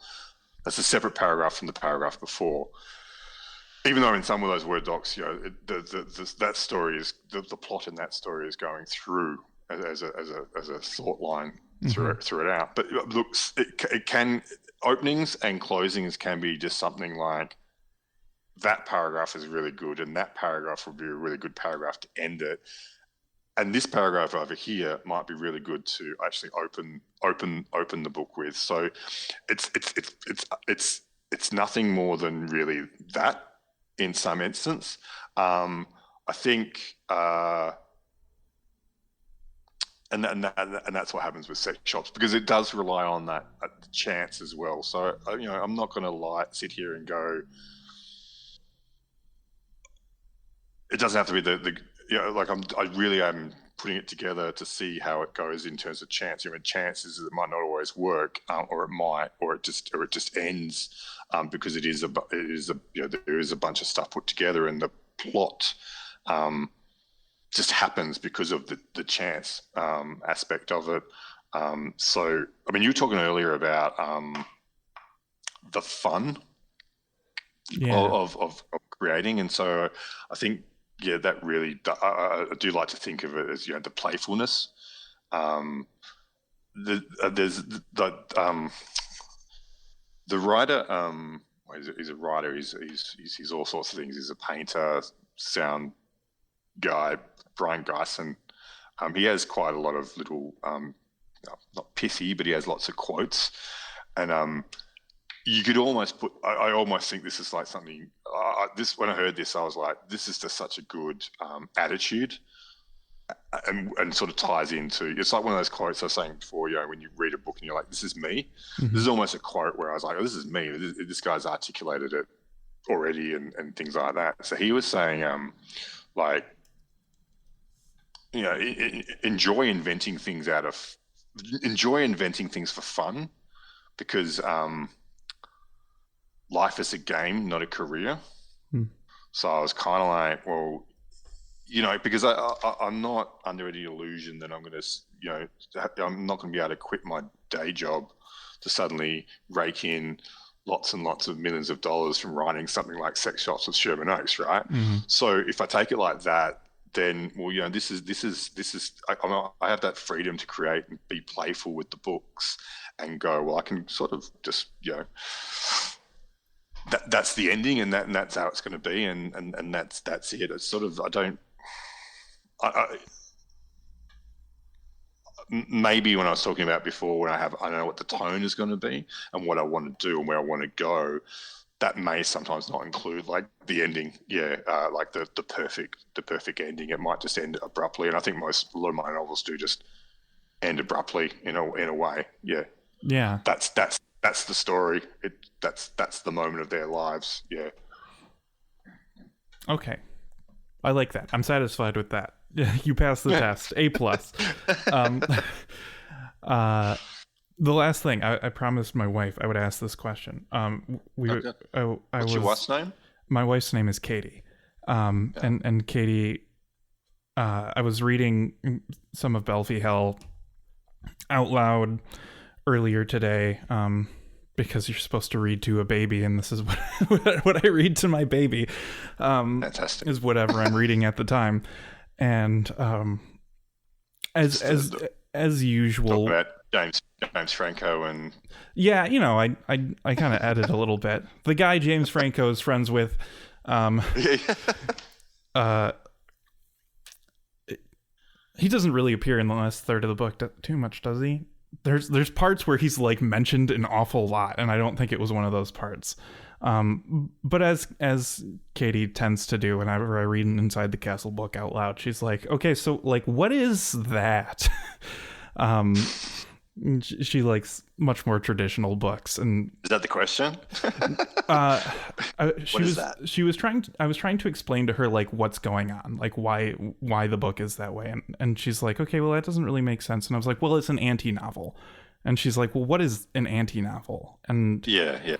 That's a separate paragraph from the paragraph before. Even though in some of those Word docs, that story is the plot in that story is going through as a thought line through it out. But look, it can, openings and closings can be just something like, that paragraph is really good, and that paragraph would be a really good paragraph to end it. And this paragraph over here might be really good to actually open the book with. So it's nothing more than really that in some instance. I think, and that's what happens with sex shops, because it does rely on that chance as well. So I'm not going to sit here and go, it doesn't have to be I really am putting it together to see how it goes in terms of chance. Chances is it might not always work, or it might, or it just ends, because there is a bunch of stuff put together, and the plot just happens because of the chance aspect of it. So, I mean, you were talking earlier about the fun of creating, and so I think, that really, I do like to think of it as, the playfulness. There's the writer. He's a writer. He's all sorts of things. He's a painter, sound guy, Brian Geisen. He has quite a lot of little, not pithy, but he has lots of quotes, and you could almost put. I almost think this is like something. When I heard this, I was like, this is just such a good attitude, and sort of ties into. It's like one of those quotes I was saying before. When you read a book and you're like, "This is me." Mm-hmm. This is almost a quote where I was like, "Oh, this is me." This guy's articulated it already, and things like that. So he was saying, enjoy inventing things for fun, because life is a game, not a career. So I was kind of like, well, because I'm not under any illusion that I'm going to, I'm not going to be able to quit my day job to suddenly rake in lots and lots of millions of dollars from writing something like Sex Shops with Sherman Oaks, right? Mm-hmm. So if I take it like that, then, well, this is I have that freedom to create and be playful with the books, and go, well, I can sort of just, that's the ending, and that's how it's going to be, and that's it. It's sort of, maybe when I was talking about before, when I don't know what the tone is going to be and what I want to do and where I want to go, that may sometimes not include like the ending, like the perfect ending. It might just end abruptly, and I think a lot of my novels do just end abruptly in a way. Yeah. That's the story. That's the moment of their lives. Yeah. Okay. I like that. I'm satisfied with that. You passed the test. A+. The last thing, I promised my wife I would ask this question. What's your wife's name? My wife's name is Katie. And Katie, I was reading some of Belfie Hell out loud earlier today, because you're supposed to read to a baby, and this is what I read to my baby. Fantastic. Is whatever I'm reading at the time, and as usual. Talk about James Franco and I kind of added a little bit. The guy James Franco is friends with, he doesn't really appear in the last third of the book too much, does he? There's parts where he's like mentioned an awful lot, and I don't think it was one of those parts. But as Katie tends to do whenever I read an Inside the Castle book out loud, she's like, okay, so like, what is that? She likes much more traditional books. And is that the question? She was trying. I was trying to explain to her like what's going on, like why the book is that way, and she's like, okay, well that doesn't really make sense. And I was like, well, it's an anti-novel, And she's like, well, what is an anti-novel? And Yeah.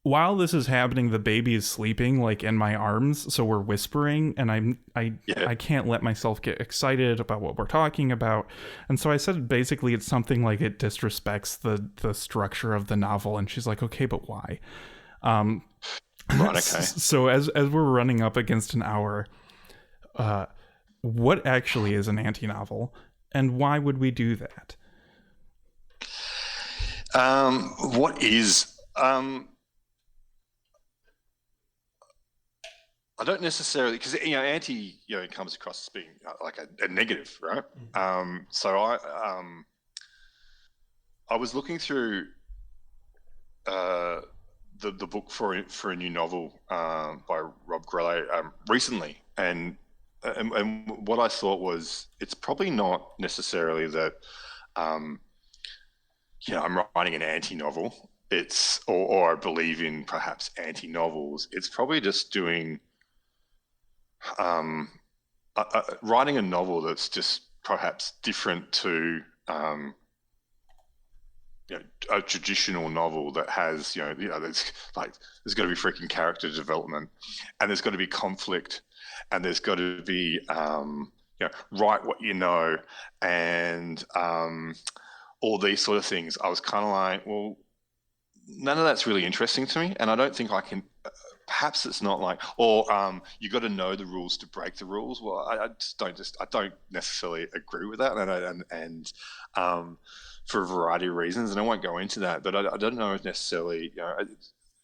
while this is happening, the baby is sleeping like in my arms, so we're whispering, and I can't let myself get excited about what we're talking about. And so I said basically it's something like it disrespects the structure of the novel, and she's like, okay, but why? Right, okay. So as we're running up against an hour, what actually is an anti-novel, and why would we do that? What is I don't necessarily, because anti comes across as being like a negative, right? So I was looking through the book for a new novel by Rob Grellet recently, and what I thought was it's probably not necessarily that I'm writing an anti-novel. It's or I believe in perhaps anti-novels. It's probably just doing writing a novel that's just perhaps different to a traditional novel that has there's got to be freaking character development, and there's got to be conflict, and there's got to be write what you know, and all these sort of things. I was kind of like, well, none of that's really interesting to me, and I don't think I can. Perhaps it's not like, or you got to know the rules to break the rules. Well, I don't necessarily agree with that, and for a variety of reasons, and I won't go into that. But I don't know if necessarily.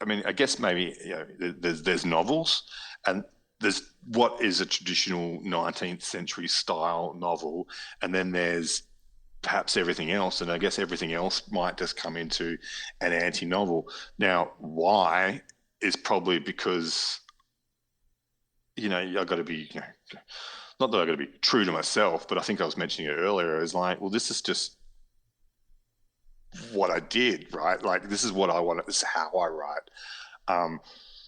I mean, I guess maybe there's novels, and there's what is a traditional 19th century style novel, and then there's perhaps everything else, and I guess everything else might just come into an anti-novel. Now, why is probably because I've got to be not that I've got to be true to myself, but I think I was mentioning it earlier. Is like, well, this is just what I did, right? Like, this is what I want. This is how I write.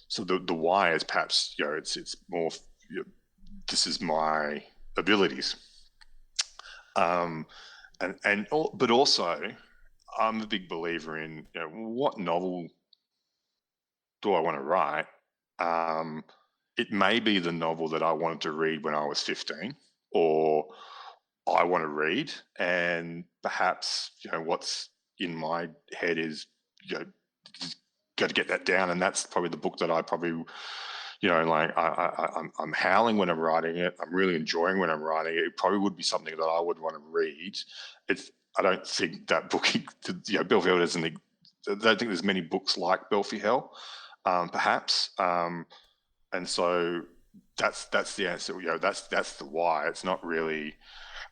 So the why is perhaps it's more this is my abilities. But also, I'm a big believer in what novel do I want to write? It may be the novel that I wanted to read when I was 15, or I want to read, and perhaps what's in my head is just got to get that down, and that's probably the book that I probably I'm howling when I'm writing it. I'm really enjoying when I'm writing it. It probably would be something that I would want to read. I don't think that book, Belfield doesn't. I don't think there's many books like Belfield Hell, perhaps. And so that's the answer. That's the why. It's not really.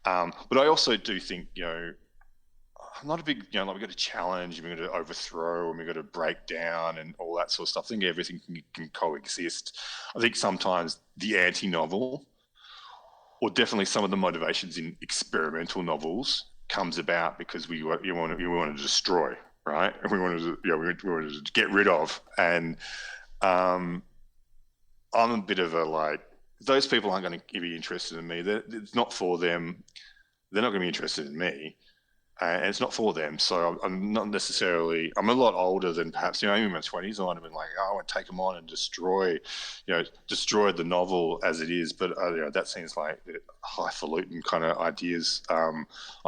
But I also do think I'm not a big like we've got to challenge, we've got to overthrow, and we've got to break down, and all that sort of stuff. I think everything can coexist. I think sometimes the anti-novel, or definitely some of the motivations in experimental novels, comes about because we want to destroy, right? And we want to get rid of. And I'm a bit of a those people aren't going to be interested in me. It's not for them. They're not going to be interested in me, and it's not for them. So I'm not necessarily. I'm a lot older than perhaps I'm in my 20s. I might have been like, I want to take them on and destroy the novel as it is. But that seems like highfalutin kind of ideas. I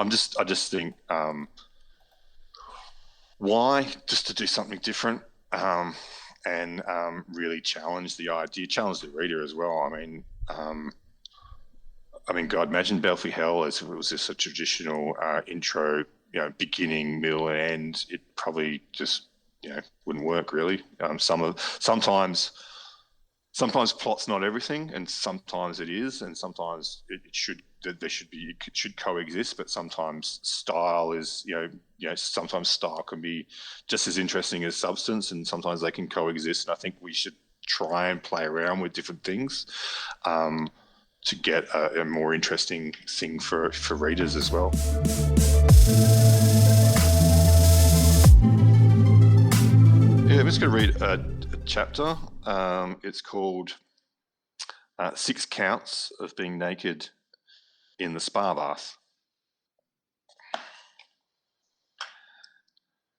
just think why just to do something different. And really challenge the idea, challenge the reader as well. God, imagine Belfield Hell as if it was just a traditional intro, beginning, middle, and end. It probably just, wouldn't work really. Sometimes plot's not everything, and sometimes it is, and sometimes it should coexist. But sometimes style is, sometimes style can be just as interesting as substance, and sometimes they can coexist. And I think we should try and play around with different things to get a more interesting thing for readers as well. Yeah, I'm just going to read a chapter. It's called 6 Counts of Being Naked in the Spa Bath.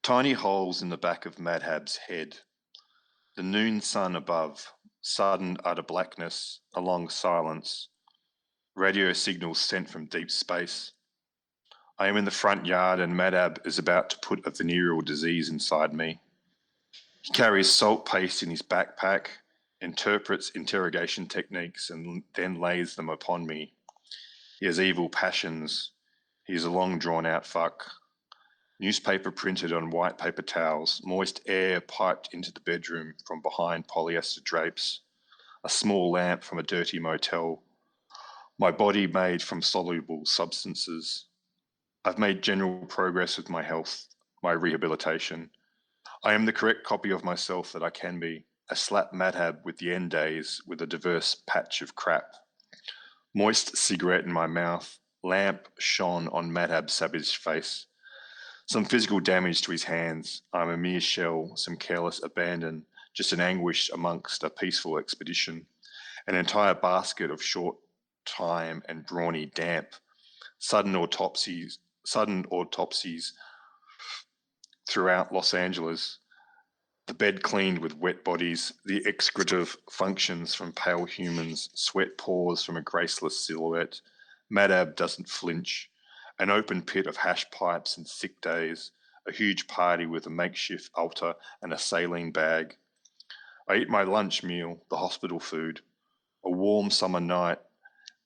Tiny holes in the back of Madhab's head. The noon sun above, sudden utter blackness, a long silence. Radio signals sent from deep space. I am in the front yard and Madhab is about to put a venereal disease inside me. He carries salt paste in his backpack, interprets interrogation techniques and then lays them upon me. He has evil passions. He is a long drawn out fuck. Newspaper printed on white paper towels, moist air piped into the bedroom from behind polyester drapes, a small lamp from a dirty motel, my body made from soluble substances. I've made general progress with my health, my rehabilitation. I am the correct copy of myself that I can be, a slap Madhab with the end days with a diverse patch of crap. Moist cigarette in my mouth, lamp shone on Madhab's savage face. Some physical damage to his hands. I'm a mere shell, some careless abandon, just an anguish amongst a peaceful expedition. An entire basket of short time and brawny damp. Sudden autopsies throughout Los Angeles. The bed cleaned with wet bodies, the excretive functions from pale humans, sweat pours from a graceless silhouette. Madhab doesn't flinch. An open pit of hash pipes and sick days, a huge party with a makeshift altar and a saline bag. I eat my lunch meal, the hospital food. A warm summer night.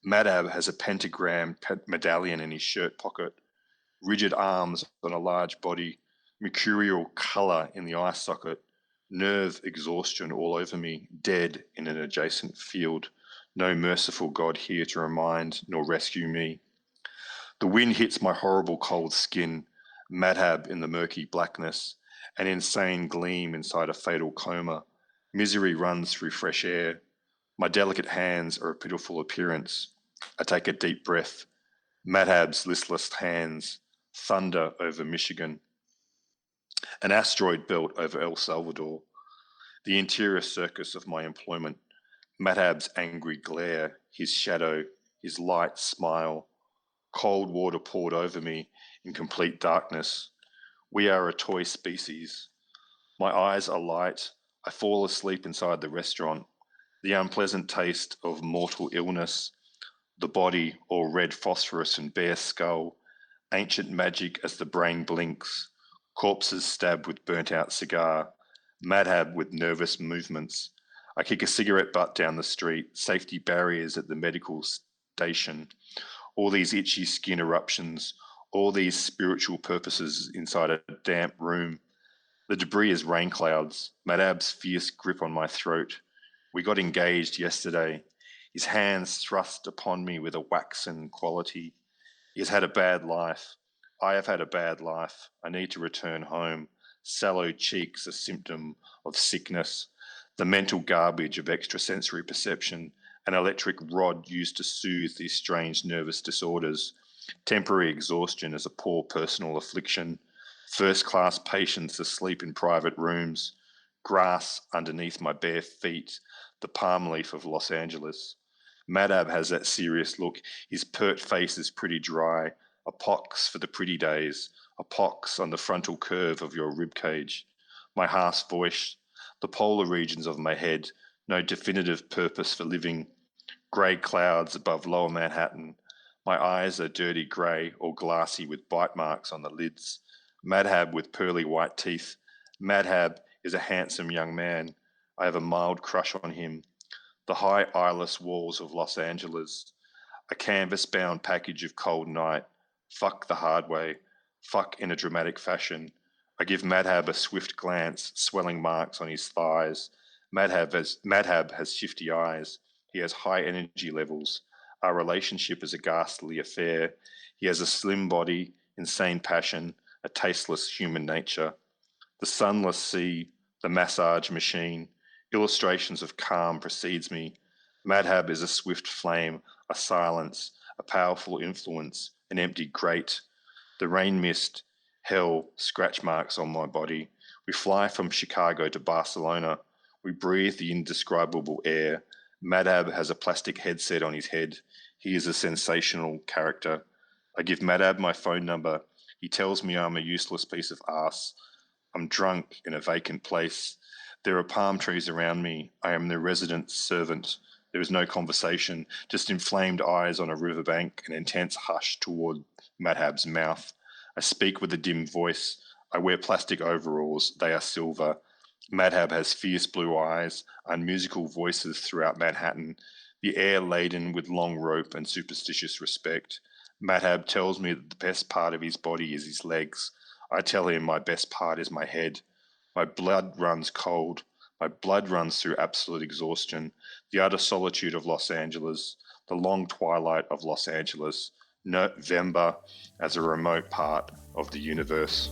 Madhab has a pentagram medallion in his shirt pocket, rigid arms on a large body, mercurial colour in the eye socket, nerve exhaustion all over me, dead in an adjacent field. No merciful God here to remind nor rescue me. The wind hits my horrible cold skin, Madhab in the murky blackness, an insane gleam inside a fatal coma. Misery runs through fresh air. My delicate hands are a pitiful appearance. I take a deep breath. Madhab's listless hands, thunder over Michigan. An asteroid belt over El Salvador. The interior circus of my employment. Madhab's angry glare, his shadow, his light smile. Cold water poured over me in complete darkness. We are a toy species. My eyes are light. I fall asleep inside the restaurant. The unpleasant taste of mortal illness. The body all red phosphorus and bare skull. Ancient magic as the brain blinks. Corpses stabbed with burnt out cigar. Madhab with nervous movements. I kick a cigarette butt down the street. Safety barriers at the medical station. All these itchy skin eruptions, all these spiritual purposes inside a damp room. The debris is rain clouds, Madhab's fierce grip on my throat. We got engaged yesterday. His hands thrust upon me with a waxen quality. He has had a bad life. I have had a bad life. I need to return home. Sallow cheeks, a symptom of sickness. The mental garbage of extrasensory perception. An electric rod used to soothe these strange nervous disorders. Temporary exhaustion is a poor personal affliction. First-class patients asleep in private rooms. Grass underneath my bare feet. The palm leaf of Los Angeles. Madhab has that serious look. His pert face is pretty dry. A pox for the pretty days. A pox on the frontal curve of your rib cage. My harsh voice. The polar regions of my head. No definitive purpose for living. Grey clouds above lower Manhattan. My eyes are dirty grey or glassy with bite marks on the lids. Madhab with pearly white teeth. Madhab is a handsome young man. I have a mild crush on him. The high eyeless walls of Los Angeles. A canvas-bound package of cold night. Fuck the hard way. Fuck in a dramatic fashion. I give Madhab a swift glance, swelling marks on his thighs. Madhab has shifty eyes. He has high energy levels. Our relationship is a ghastly affair. He has a slim body, insane passion, a tasteless human nature. The sunless sea, the massage machine, illustrations of calm precedes me. Madhab is a swift flame, a silence, a powerful influence, an empty grate. The rain mist, hell, scratch marks on my body. We fly from Chicago to Barcelona. We breathe the indescribable air. Madhab has a plastic headset on his head. He is a sensational character. I give Madhab my phone number. He tells me I'm a useless piece of ass. I'm drunk in a vacant place. There are palm trees around me. I am the resident servant. There is no conversation, just inflamed eyes on a riverbank, an intense hush toward Madhab's mouth. I speak with a dim voice. I wear plastic overalls. They are silver. Madhab has fierce blue eyes, unmusical voices throughout Manhattan, the air laden with long rope and superstitious respect. Madhab tells me that the best part of his body is his legs. I tell him my best part is my head. My blood runs cold. My blood runs through absolute exhaustion, the utter solitude of Los Angeles, the long twilight of Los Angeles, November as a remote part of the universe.